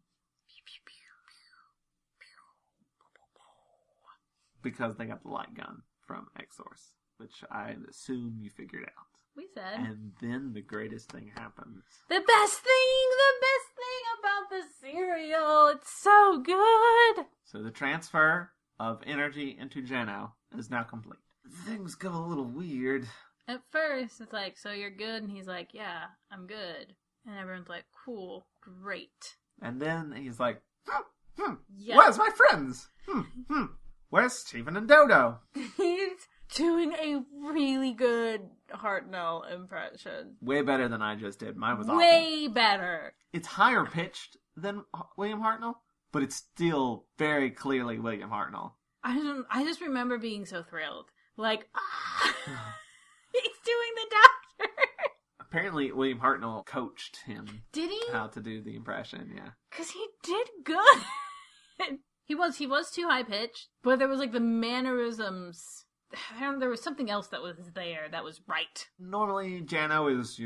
because they got the light gun from X-Source, which I assume you figured out. We said. And then the greatest thing happens. The best thing about the cereal. It's so good. So the transfer of energy into Jano is now complete. Things go a little weird. At first, it's like, so you're good? And he's like, yeah, I'm good. And everyone's like, cool, great. And then he's like, Yeah. Where's my friends? Where's Steven and Dodo? He's doing a really good Hartnell impression. Way better than I just did. Mine was awful. Way better. It's higher pitched than William Hartnell, but it's still very clearly William Hartnell. I just remember being so thrilled. Like, he's doing the doctor. Apparently, William Hartnell coached him. Did he? How to do the impression, yeah. Because he did good. He was too high pitched, but there was like the mannerisms. I don't know, there was something else that was there that was right. Normally, Jano is,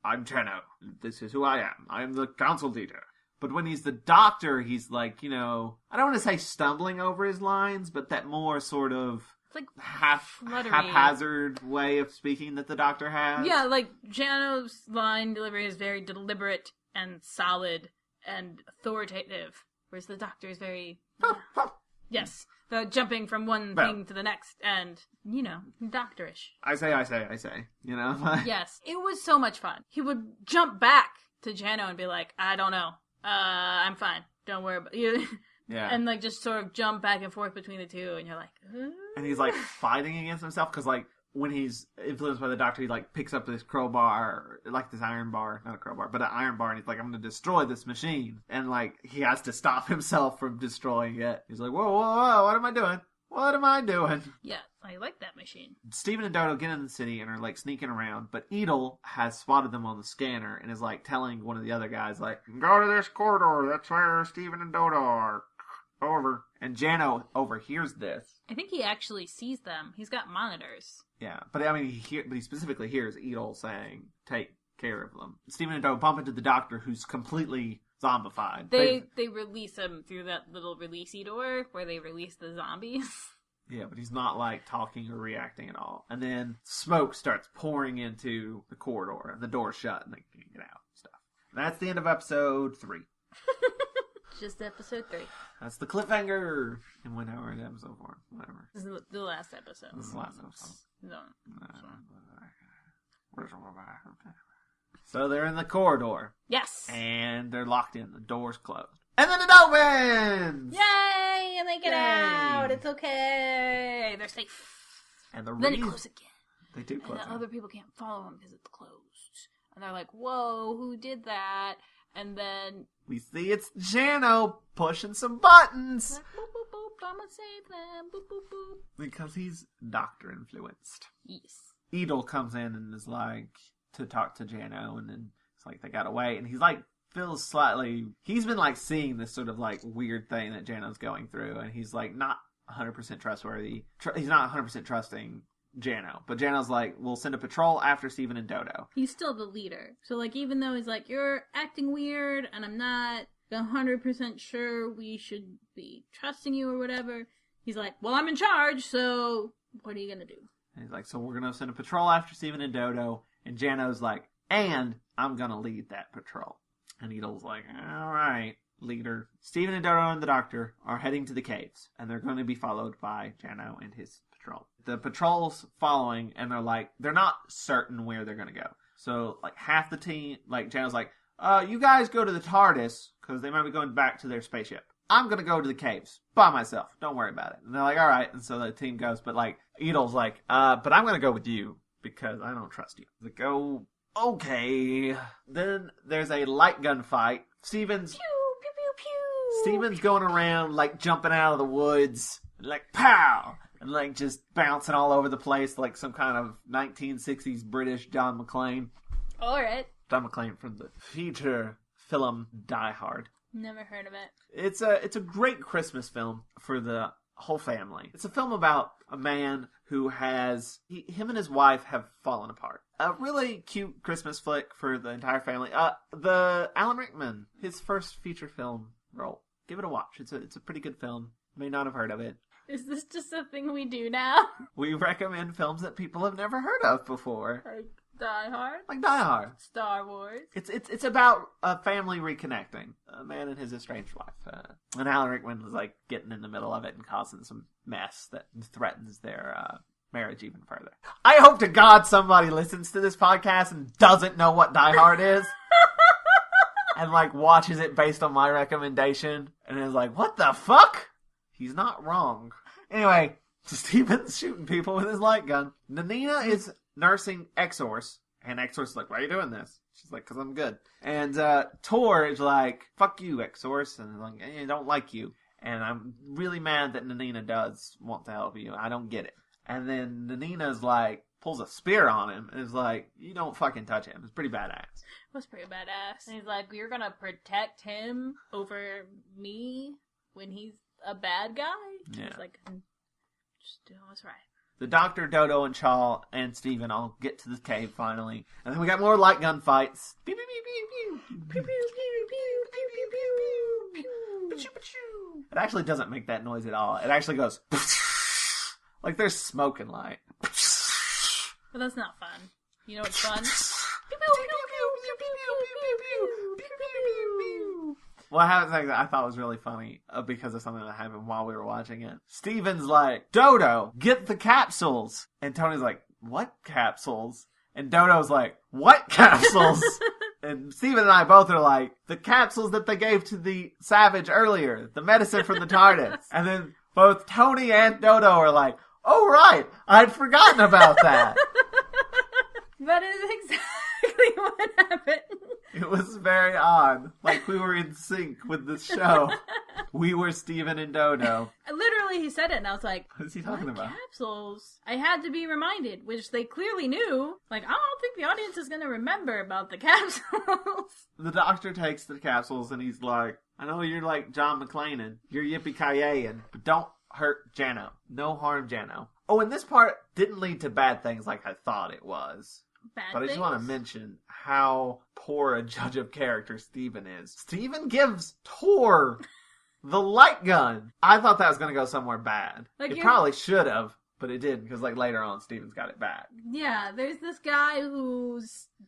I'm Jano. This is who I am. I am the council leader. But when he's the doctor, he's like, I don't want to say stumbling over his lines, but that more sort of it's like haphazard way of speaking that the doctor has. Yeah, like Jano's line delivery is very deliberate and solid and authoritative, whereas the doctor is very... Yes, the jumping from one thing to the next, and, doctorish. I say, Yes, it was so much fun. He would jump back to Jano and be like, I don't know. I'm fine. Don't worry about you. Yeah. And, just sort of jump back and forth between the two, and you're like... And he's, fighting against himself, because, when he's influenced by the doctor, he, picks up this crowbar, this iron bar, not a crowbar, but an iron bar, and he's like, I'm going to destroy this machine. And, he has to stop himself from destroying it. He's like, whoa, what am I doing? What am I doing? Yeah, I like that machine. Steven and Dodo get in the city and are, sneaking around, but Edel has spotted them on the scanner and is, telling one of the other guys, go to this corridor, that's where Steven and Dodo are. Over. And Jano overhears this. I think he actually sees them. He's got monitors. Yeah, but he specifically hears Edel saying, take care of them. Steven and Dodo bump into the doctor, who's completely zombified. They release him through that little releasey door where they release the zombies. Yeah, but he's not, talking or reacting at all. And then smoke starts pouring into the corridor, and the door's shut, and they can't get out and stuff. And that's the end of episode 3. Just episode 3. That's the cliffhanger. And when we're in episode 4. Whatever. This is the last episode. This is the last episode. No. So they're in the corridor. Yes. And they're locked in. The door's closed. And then it opens! Yay! And they get out. It's okay. They're safe. And then it closes again. They do close And the other people can't follow them because it's closed. And they're like, whoa, who did that? And then... we see it's Jano pushing some buttons. Like, boop, boop, boop, I'm gonna save them. Boop, boop, boop. Because he's doctor influenced. Yes. Edel comes in and is to talk to Jano, and then it's they got away, and he's feels slightly, he's been seeing this sort of weird thing that Jano's going through, and he's not 100% trustworthy. He's not 100% trusting Jano, but Jano's we'll send a patrol after Steven and Dodo. He's still the leader, so even though he's you're acting weird and I'm not 100% sure we should be trusting you or whatever, he's well, I'm in charge, so what are you gonna do? And he's so we're gonna send a patrol after Steven and Dodo, and Jano's and I'm gonna lead that patrol. And Edel's alright, leader. Steven and Dodo and the doctor are heading to the caves, and they're going to be followed by Jano and his patrol. The patrol's following, and they're not certain where they're going to go. So, half the team, Jano's you guys go to the TARDIS, because they might be going back to their spaceship. I'm going to go to the caves by myself. Don't worry about it. And they're alright. And so the team goes, but Edel's but I'm going to go with you, because I don't trust you. They go, okay. Then there's a light gun fight. Steven's... Pew, pew, pew, pew. Steven's going around, jumping out of the woods, pow! And, just bouncing all over the place like some kind of 1960s British John McClane. Alright. John McClane from the feature film Die Hard. Never heard of it. It's a great Christmas film for the whole family. It's a film about a man who him and his wife have fallen apart. A really cute Christmas flick for the entire family. The Alan Rickman, his first feature film role. Give it a watch. It's a pretty good film. May not have heard of it. Is this just a thing we do now? We recommend films that people have never heard of before. Like Die Hard? Like Die Hard. Star Wars. It's about a family reconnecting. A man and his estranged wife. And Alan Rickman was like getting in the middle of it and causing some mess that threatens their marriage even further. I hope to God somebody listens to this podcast and doesn't know what Die Hard is. And like watches it based on my recommendation and is like, what the fuck? He's not wrong. Anyway, Steven's shooting people with his light gun. Nanina is nursing Exor's, and Exor's like, why are you doing this? She's like, because I'm good. And Tor is like, fuck you, Exor's, and like, I don't like you. And I'm really mad that Nanina does want to help you. I don't get it. And then Nanina's like, pulls a spear on him, and is like, you don't fucking touch him. It's pretty badass. It was pretty badass. And he's like, you're gonna protect him over me when he's a bad guy? Yeah. He's like, just doing what's right. The Doctor, Dodo, and Chaw, and Steven all get to the cave finally. And then we got more light gun fights. Pew, pew, pew, pew, pew. Pew, pew, pew, pew, pew, pew, pew, pew. Pew, pew, pew. It actually doesn't make that noise at all. It actually goes like there's smoking light. But that's not fun. You know what's fun? Well, I have something that I thought was really funny because of something that happened while we were watching it. Steven's like, Dodo, get the capsules. And Tony's like, what capsules? And Dodo's like, what capsules? And Steven and I both are like, the capsules that they gave to the Savage earlier. The medicine from the TARDIS. And then both Tony and Dodo are like, oh, right. I'd forgotten about that. That is exactly what happened. It was very odd. Like we were in sync with the show. We were Steven and Dodo. Literally, he said it, and I was like, what is he talking about? Capsules? I had to be reminded, which they clearly knew. Like, I don't think the audience is going to remember about the capsules. The Doctor takes the capsules, and he's like, I know you're like John McClane, you're yippee-ki-yay, but don't hurt Jano. No harm Jano. Oh, and this part didn't lead to bad things like I thought it was. But I just want to mention how poor a judge of character Steven is. Steven gives Tor the light gun. I thought that was going to go somewhere bad. Like it probably should have, but it didn't, because like later on Steven's got it back. Yeah, there's this guy who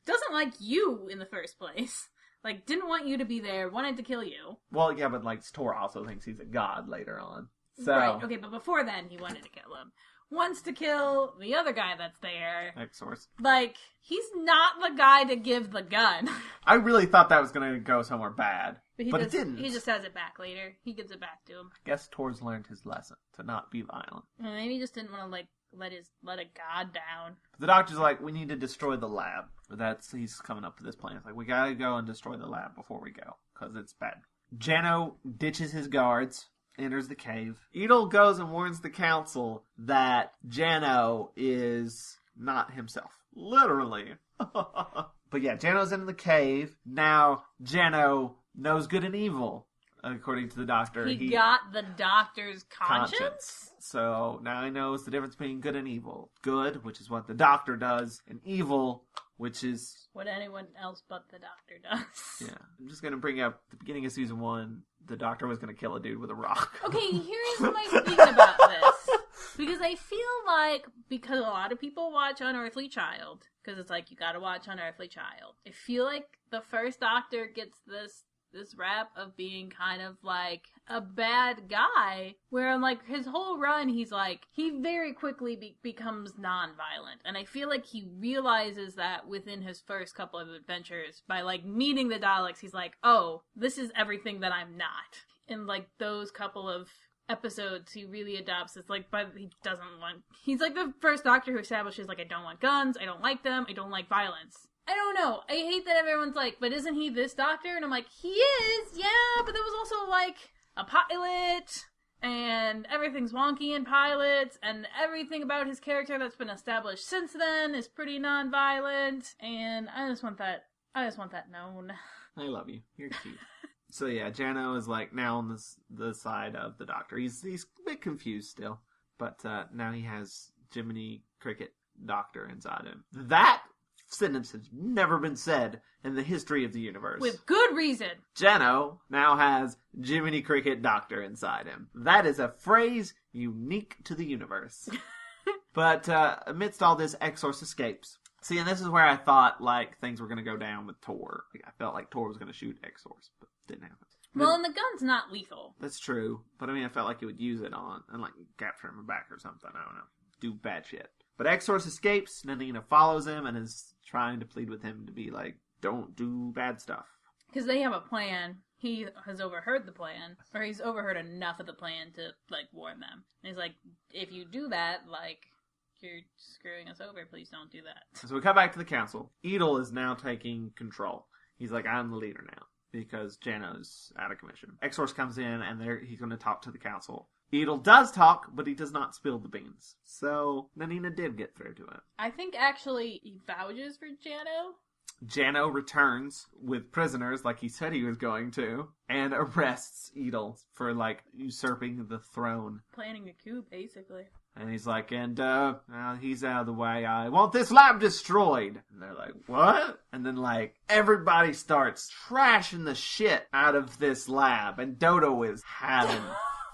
doesn't like you in the first place. Like, didn't want you to be there, wanted to kill you. Well, yeah, but like Tor also thinks he's a god later on. So. Right, okay, but before then he wanted to kill him. Wants to kill the other guy that's there. X-Source. Like, he's not the guy to give the gun. I really thought that was going to go somewhere bad. But it didn't. He just has it back later. He gives it back to him. I guess Tor's learned his lesson, to not be violent. Well, maybe he just didn't want to, like, let a god down. But the Doctor's like, we need to destroy the lab. But he's coming up with this plan. It's like, we gotta go and destroy the lab before we go, because it's bad. Jano ditches his guards. Enters the cave. Edel goes and warns the council that Jano is not himself. Literally. But yeah, Jano's in the cave. Now, Jano knows good and evil, according to the Doctor. He got the Doctor's conscience? So now he knows the difference between good and evil. Good, which is what the Doctor does, and evil, which is what anyone else but the Doctor does. Yeah. I'm just going to bring up the beginning of season 1. The Doctor was going to kill a dude with a rock. Okay, here's my thing about this. Because I feel like, because a lot of people watch Unearthly Child, because it's like, you gotta watch Unearthly Child. I feel like the first Doctor gets this rap of being kind of like a bad guy, where like his whole run, he's like, he very quickly becomes non-violent. And I feel like he realizes that within his first couple of adventures, by like meeting the Daleks, he's like, oh, this is everything that I'm not. In like those couple of episodes, he really adopts this, like, but he's like the first Doctor who establishes, like, I don't want guns, I don't like them, I don't like violence. I don't know. I hate that everyone's like, but isn't he this Doctor? And I'm like, he is, yeah, but there was also, like, a pilot, and everything's wonky in pilots, and everything about his character that's been established since then is pretty non-violent, and I just want that known. I love you. You're cute. So yeah, Jano is like now on the side of the Doctor. He's a bit confused still, but now he has Jiminy Cricket Doctor inside him. That sentence has never been said in the history of the universe. With good reason. Jano now has Jiminy Cricket Doctor inside him. That is a phrase unique to the universe. But amidst all this, X-Source escapes. See, and this is where I thought, like, things were going to go down with Tor. Like, I felt like Tor was going to shoot X-Source, but didn't happen. Well, and the gun's not lethal. That's true. But, I mean, I felt like it would use it on, and, like, capture him back or something. I don't know. Do bad shit. But X-Source escapes, Nanina follows him, and is trying to plead with him to be like, don't do bad stuff. Because they have a plan. He has overheard the plan, or he's overheard enough of the plan to, like, warn them. And he's like, if you do that, like, you're screwing us over, please don't do that. So we come back to the council. Edel is now taking control. He's like, I'm the leader now, because Jano's out of commission. X-Source comes in, and he's going to talk to the council. Edel does talk, but he does not spill the beans. So, Nanina did get through to him. I think, actually, he vouches for Jano. Jano returns with prisoners, like he said he was going to, and arrests Edel for, like, usurping the throne. Planning a coup, basically. And he's like, he's out of the way. I want this lab destroyed. And they're like, what? And then, like, everybody starts trashing the shit out of this lab. And Dodo is having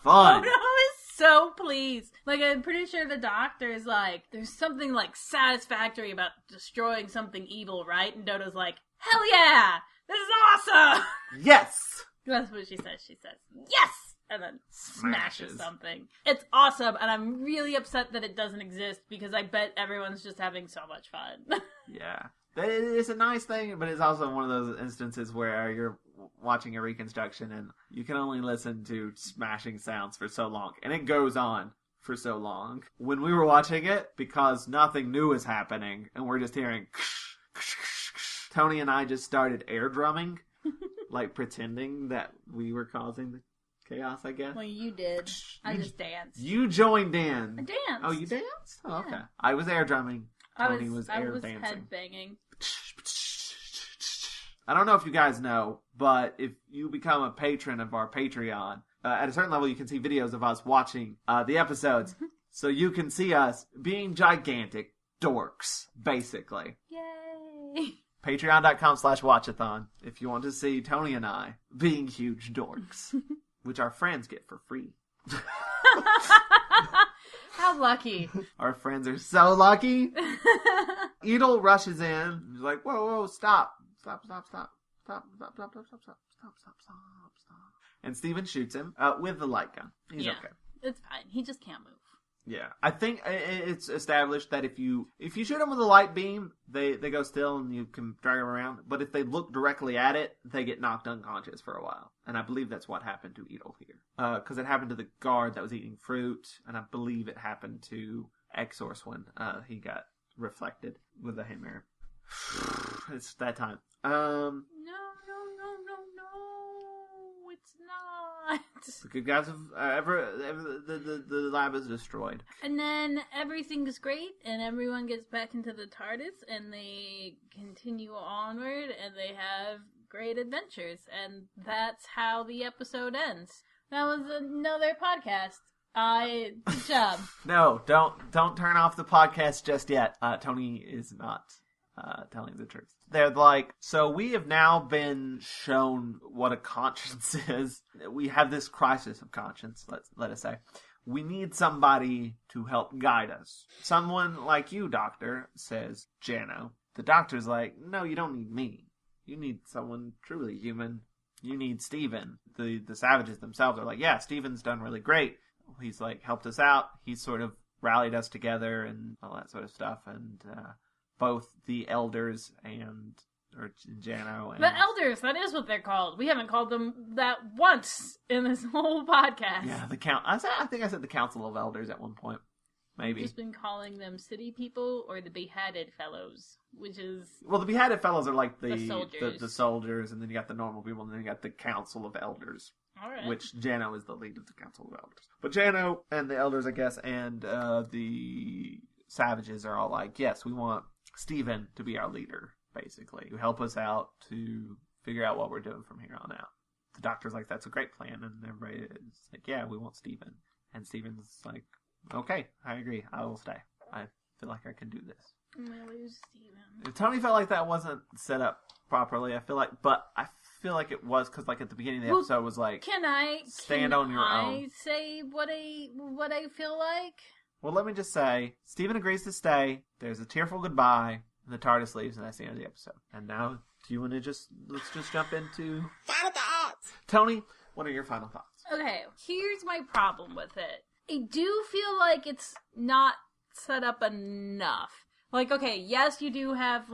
fun. Dodo is so pleased. Like, I'm pretty sure the doctor is like, there's something, like, satisfactory about destroying something evil, right? And Dodo's like, hell yeah! This is awesome! Yes! That's what she says. She says, yes! And then smashes something. It's awesome, and I'm really upset that it doesn't exist, because I bet everyone's just having so much fun. Yeah. It's a nice thing, but it's also one of those instances where you're watching a reconstruction and you can only listen to smashing sounds for so long. And it goes on for so long. When we were watching it, because nothing new is happening, and we're just hearing Toni and I just started air drumming, like pretending that we were causing the chaos, I guess. Well, you did. I just danced. You joined in. I danced. Oh, you danced? Oh, yeah. okay. I was air drumming. Toni was I air was dancing. head banging. I don't know if you guys know, but if you become a patron of our Patreon, at a certain level you can see videos of us watching the episodes. So you can see us being gigantic dorks, basically. Yay! Patreon.com/Watch-A-Thon if you want to see Toni and I being huge dorks, which our friends get for free. How lucky. Our friends are so lucky. Edel rushes in. He's like, whoa, stop. Stop. And Steven shoots him with the light gun. He's okay. It's fine. He just can't move. Yeah. I think it's established that if you shoot them with a light beam, they go still and you can drag them around. But if they look directly at it, they get knocked unconscious for a while. And I believe that's what happened to Edel here. Because it happened to the guard that was eating fruit. And I believe it happened to X-Source when he got reflected with a hand mirror. It's that time. No, it's not. The good guys have the lab is destroyed. And then everything is great, and everyone gets back into the TARDIS, and they continue onward, and they have great adventures, and that's how the episode ends. That was another podcast. Good job. No, don't turn off the podcast just yet. Toni is not telling the truth. They're like, so we have now been shown what a conscience is. We have this crisis of conscience, let us say. We need somebody to help guide us. Someone like you, Doctor, says Jano. The Doctor's like, no, you don't need me. You need someone truly human. You need Steven. The savages themselves are like, yeah, Steven's done really great. He's like helped us out. He's sort of rallied us together and all that sort of stuff. And both the elders or Jano and the elders, that is what they're called. We haven't called them that once in this whole podcast. Yeah, I think I said the Council of Elders at one point. Maybe. We've just been calling them city people or the beheaded fellows, which is... Well, the beheaded fellows are like the soldiers, and then you got the normal people, and then you got the Council of Elders. All right. Which Jano is the lead of the Council of Elders. But Jano and the elders, I guess, and the savages are all like, yes, we want Steven to be our leader, basically, to help us out to figure out what we're doing from here on out. The Doctor's like, that's a great plan, and everybody is like, yeah, we want Steven. And Steven's like, okay, I agree, I will stay. I feel like I can do this. I'm gonna lose Steven. Toni felt like that wasn't set up properly, I feel like, but I feel like it was because, like, at the beginning of the episode was like, stand on your own. Say what I feel like? Well, let me just say, Steven agrees to stay. There's a tearful goodbye, and the TARDIS leaves, and that's the end of the episode. And now, do you want to let's just jump into final thoughts? Toni, what are your final thoughts? Okay, here's my problem with it. I do feel like it's not set up enough. Like, okay, yes, you do have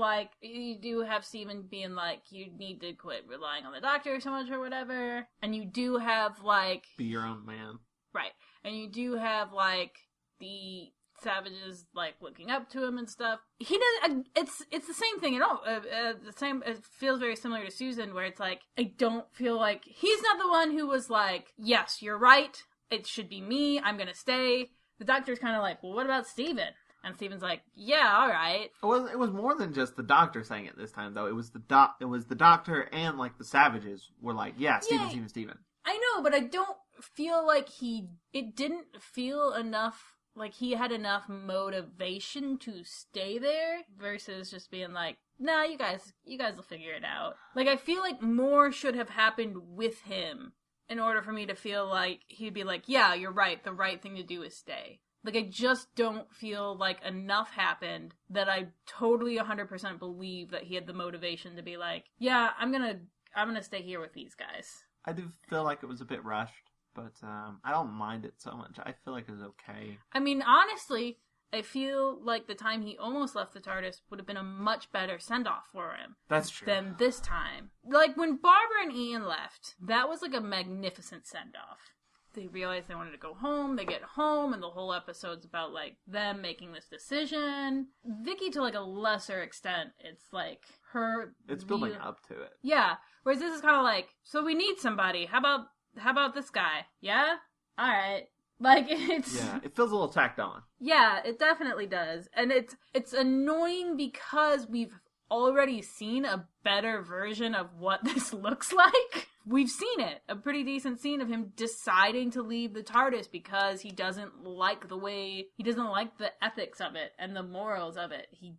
Steven being like, you need to quit relying on the doctor so much or whatever. And you do have, like... Be your own man. Right. And you do have, like, the savages, like, looking up to him and stuff. He does... It's the same thing at all. It feels very similar to Susan, where it's like, I don't feel like... He's not the one who was like, yes, you're right. It should be me. I'm gonna stay. The doctor's kind of like, well, what about Steven? And Steven's like, yeah, all right. It was more than just the doctor saying it this time, though. It was the doctor and, like, the savages were like, yeah, Steven. I know, but I don't feel like it didn't feel enough, like he had enough motivation to stay there versus just being like, nah, you guys will figure it out. Like, I feel like more should have happened with him in order for me to feel like he'd be like, yeah, you're right, the right thing to do is stay. Like, I just don't feel like enough happened that I totally 100% believe that he had the motivation to be like, yeah, I'm gonna stay here with these guys. I do feel like it was a bit rushed, but I don't mind it so much. I feel like it was okay. I mean, honestly, I feel like the time he almost left the TARDIS would have been a much better send-off for him. That's true. Than this time. Like, when Barbara and Ian left, that was like a magnificent send-off. They realize they wanted to go home, they get home, and the whole episode's about, like, them making this decision. Vicky, to, like, a lesser extent, it's, like, her... It's building up to it. Yeah. Whereas this is kind of like, so we need somebody. How about this guy? Yeah? Alright. Like, it's... Yeah, it feels a little tacked on. Yeah, it definitely does. And it's annoying because we've already seen a better version of what this looks like. We've seen it. A pretty decent scene of him deciding to leave the TARDIS because he doesn't like the ethics of it and the morals of it. He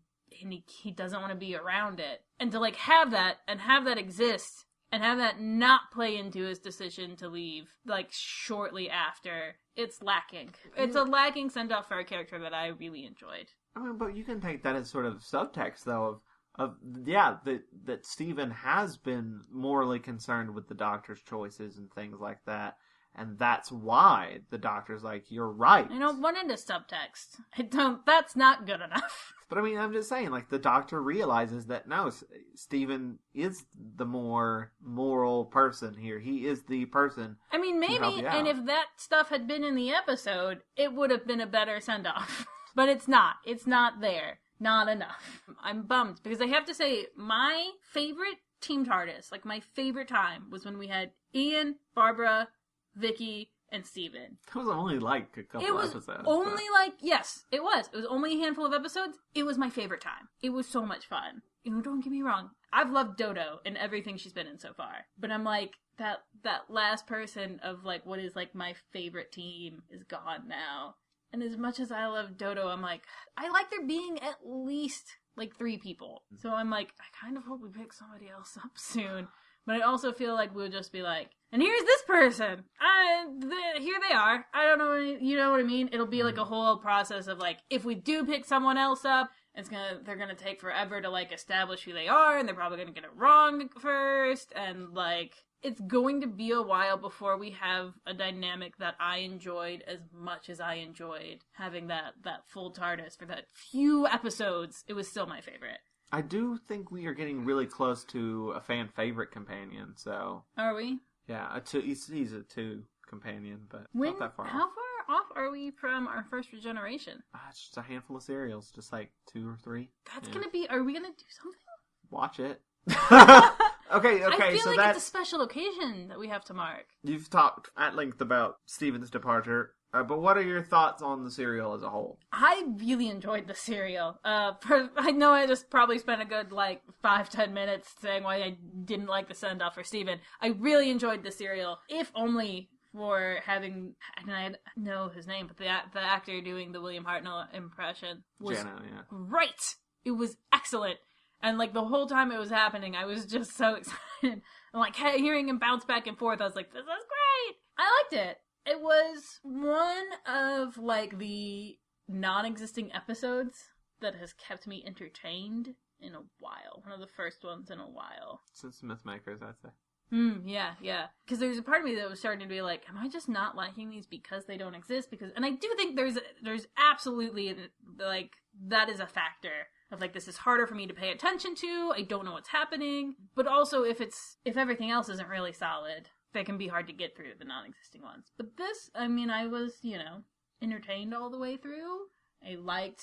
doesn't want to be around it. And to, like, have that exist and have that not play into his decision to leave, like, shortly after, it's lacking. It's a lacking send-off for a character that I really enjoyed. I mean, but you can take that as sort of subtext, though, that Steven has been morally concerned with the doctor's choices and things like that. And that's why the doctor's like, you're right. I don't want into subtext. That's not good enough. But I mean, I'm just saying, like, the doctor realizes that, no, Steven is the more moral person here. He is the person. I mean, maybe, and if that stuff had been in the episode, it would have been a better send-off. But it's not. It's not there. Not enough. I'm bummed, because I have to say, my favorite Team TARDIS, like, my favorite time, was when we had Ian, Barbara, Vicky, and Steven. It was only like a couple episodes. Yes, it was. It was only a handful of episodes. It was my favorite time. It was so much fun. You know, don't get me wrong. I've loved Dodo in everything she's been in so far. But I'm like, that last person of, like, what is, like, my favorite team is gone now. And as much as I love Dodo, I'm like, I like there being at least, like, 3 people. So I'm like, I kind of hope we pick somebody else up soon. But I also feel like we'll just be like, and here's this person. Here they are. I don't know, you know what I mean? It'll be like a whole process of, like, if we do pick someone else up, they're gonna take forever to, like, establish who they are, and they're probably gonna get it wrong first, and, like, it's going to be a while before we have a dynamic that I enjoyed as much as I enjoyed having that full TARDIS for that few episodes. It was still my favorite. I do think we are getting really close to a fan favorite companion, so... Are we? Yeah, he's a 2 companion, but not that far off. How far off are we from our first regeneration? It's just a handful of serials, just like 2 or 3. That's gonna be... Are we gonna do something? Watch it. Okay, I feel so like it's a special occasion that we have to mark. You've talked at length about Steven's departure, but what are your thoughts on the serial as a whole? I really enjoyed the serial. I know I just probably spent a good, 5-10 minutes saying why I didn't like the send-off for Steven. I really enjoyed the serial, if only for having, and I know his name, but the actor doing the William Hartnell impression was Jano, yeah. great. It was excellent. And, like, the whole time it was happening, I was just so excited. And, like, hearing him bounce back and forth, I was like, this is great! I liked it. It was one of, like, the non-existing episodes that has kept me entertained in a while. One of the first ones in a while. Since Mythmakers, I'd say. Yeah. Because there's a part of me that was starting to be like, am I just not liking these because they don't exist? And I do think there's absolutely, like, that is a factor of, like, this is harder for me to pay attention to, I don't know what's happening, but also if everything else isn't really solid, they can be hard to get through, the non-existing ones. But this, I mean, I was, entertained all the way through. I liked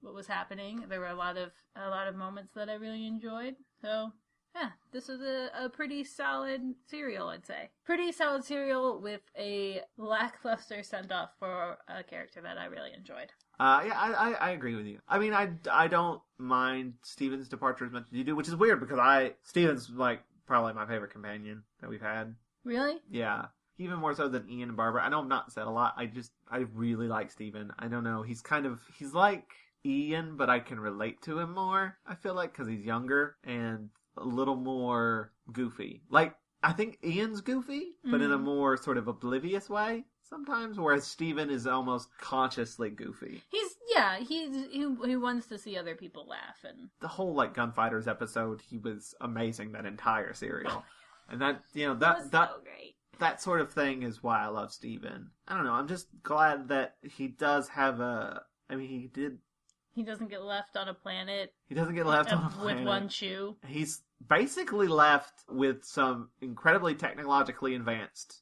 what was happening. There were a lot of moments that I really enjoyed. So, yeah, this was a pretty solid serial, I'd say. Pretty solid serial with a lackluster send-off for a character that I really enjoyed. I agree with you. I mean, I don't mind Steven's departure as much as you do, which is weird because Steven's, like, probably my favorite companion that we've had. Really? Yeah. Even more so than Ian and Barbara. I know I'm not said a lot. I really like Steven. I don't know. He's like Ian, but I can relate to him more, I feel like, because he's younger and a little more goofy. Like, I think Ian's goofy, but in a more sort of oblivious way sometimes, whereas Steven is almost consciously goofy. He wants to see other people laugh. And the whole, like, Gunfighters episode, he was amazing, that entire serial. And that, that was so great. That sort of thing is why I love Steven. I don't know, I'm just glad that he does have he doesn't get left on a planet. He doesn't get left on a planet. With one shoe. He's basically left with some incredibly technologically advanced,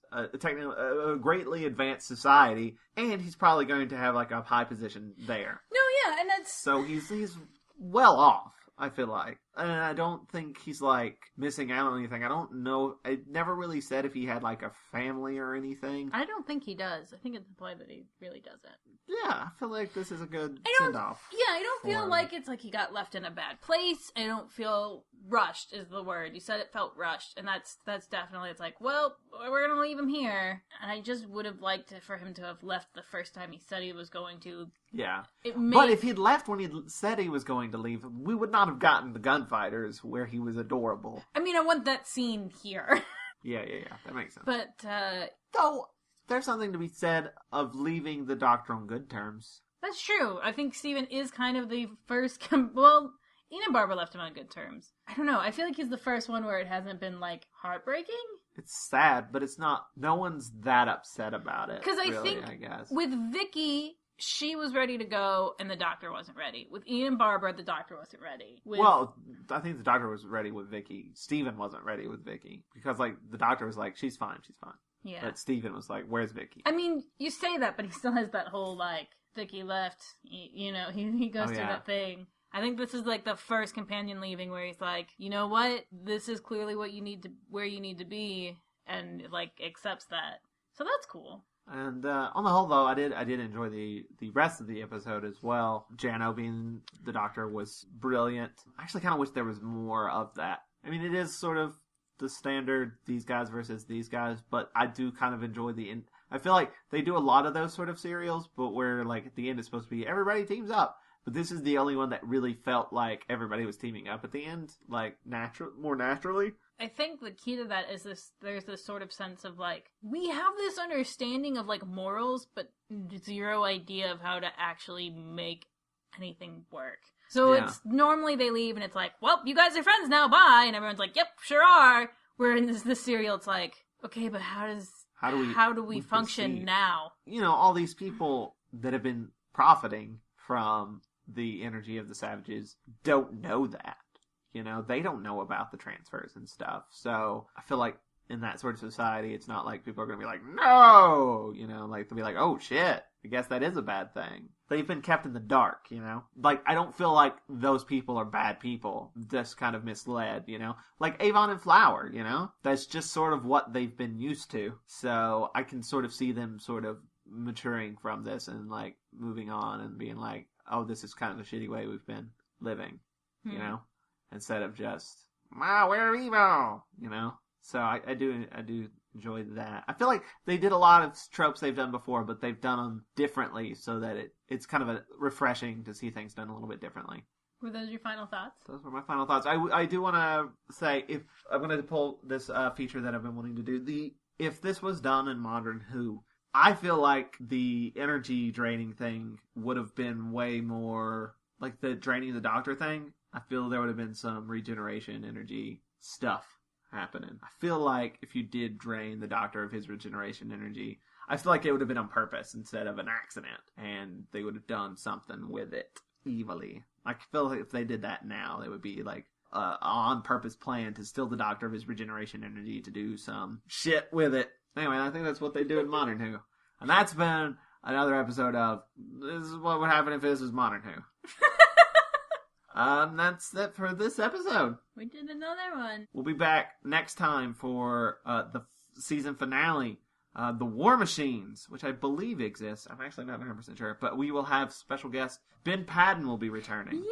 greatly advanced society, and he's probably going to have, like, a high position there. No, yeah, and that's... So he's well off, I feel like. And I don't think he's, like, missing out on anything. I don't know. It never really said if he had, like, a family or anything. I don't think he does. I think it's implied that he really doesn't. Yeah, I feel like this is a good send-off. Yeah, I don't feel like it's like he got left in a bad place. I don't feel rushed is the word. You said it felt rushed, and that's definitely, it's like, well, we're gonna leave him here. And I just would have liked for him to have left the first time he said he was going to. Yeah. But if he'd left when he said he was going to leave, we would not have gotten the Gunfighters where he was adorable. I mean, I want that scene here. Yeah, that makes sense. But, though, there's something to be said of leaving the Doctor on good terms. That's true. I think Steven is kind of the first... Ian and Barbara left him on good terms. I don't know. I feel like he's the first one where it hasn't been, like, heartbreaking. It's sad, but it's not... No one's that upset about it. Because I guess with Vicky, she was ready to go, and the Doctor wasn't ready. With Ian and Barbara, the Doctor wasn't ready. Well, I think the Doctor was ready with Vicky. Steven wasn't ready with Vicky. Because, like, the Doctor was like, she's fine. Yeah. But Steven was like, where's Vicky? I mean, you say that, but he still has that whole, like, Vicky left, he goes through that thing. I think this is, like, the first companion leaving where he's like, you know what? This is clearly where you need to be, and, like, accepts that. So that's cool. And on the whole, though, I did enjoy the rest of the episode as well. Jano being the Doctor was brilliant. I actually kind of wish there was more of that. I mean, it is sort of the standard these guys versus these guys, but I do kind of enjoy I feel like they do a lot of those sort of serials, but where, like, at the end it's supposed to be everybody teams up. But this is the only one that really felt like everybody was teaming up at the end, like, more naturally. I think the key to that is there's this sort of sense of, like, we have this understanding of, like, morals, but zero idea of how to actually make anything work. So it's normally they leave and it's like, well, you guys are friends now, bye. And everyone's like, yep, sure are. Where in this serial, it's like, okay, but how do we function proceed now? All these people that have been profiting from the energy of the Savages don't know that. They don't know about the transfers and stuff. So I feel like in that sort of society, it's not like people are going to be like, no! Like, they'll be like, oh, shit, I guess that is a bad thing. They've been kept in the dark, Like, I don't feel like those people are bad people, just kind of misled, Like Avon and Flower, That's just sort of what they've been used to. So I can sort of see them sort of maturing from this and, like, moving on and being like, oh, this is kind of the shitty way we've been living, Instead of just, we're evil, So I do enjoy that. I feel like they did a lot of tropes they've done before, but they've done them differently so that it's kind of refreshing to see things done a little bit differently. Were those your final thoughts? Those were my final thoughts. I do want to say, if I'm going to pull this feature that I've been wanting to do, if this was done in Modern Who, I feel like the energy draining thing would have been way more, like the draining the Doctor thing, I feel there would have been some regeneration energy stuff happening. I feel like if you did drain the Doctor of his regeneration energy, I feel like it would have been on purpose instead of an accident, and they would have done something with it evilly. I feel like if they did that now, it would be like on-purpose plan to steal the Doctor of his regeneration energy to do some shit with it. Anyway, I think that's what they do in Modern Who. And that's been another episode of This Is What Would Happen If This Was Modern Who. That's it for this episode. We did another one. We'll be back next time for the season finale, The War Machines, which I believe exists. I'm actually not 100% sure. But we will have special guest Ben Padden will be returning. Yay!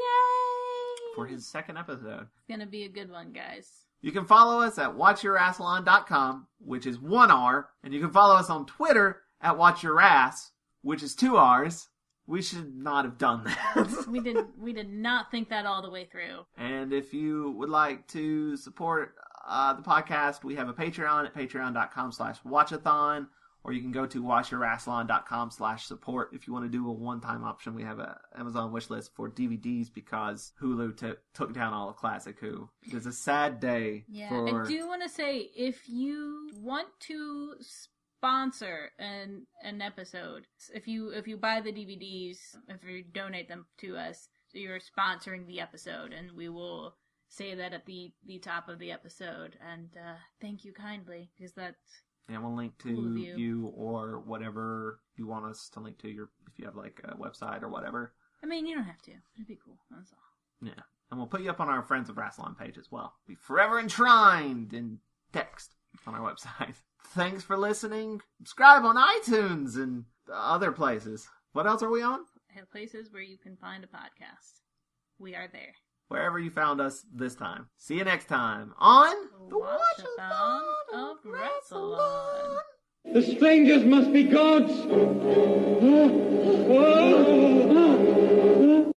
For his second episode. It's going to be a good one, guys. You can follow us at WatchYourRassilon.com, which is 1 R. And you can follow us on Twitter at WatchYourRass, which is 2 R's. We should not have done that. We did not think that all the way through. And if you would like to support the podcast, we have a Patreon at patreon.com/Watch-A-Thon, or you can go to watchyourrassilon.com/support if you want to do a one-time option. We have an Amazon wish list for DVDs because Hulu took down all of Classic Who. It's a sad day. Yeah, I do want to say, if you want to sponsor an episode, if you buy the DVDs, if you donate them to us, you're sponsoring the episode, and we will say that at the top of the episode, and thank you kindly, because that's we'll link to cool you or whatever you want us to link to, if you have like a website or whatever. I mean, you don't have to. It'd be cool, that's all. Yeah, and we'll put you up on our Friends of Rassilon page as well. Be forever enshrined in text on our website. Thanks for listening. Subscribe on iTunes and other places. What else are we on? Places where you can find a podcast. We are there. Wherever you found us this time. See you next time on the Watch-A-Thon of Rassilon. The strangers must be gods.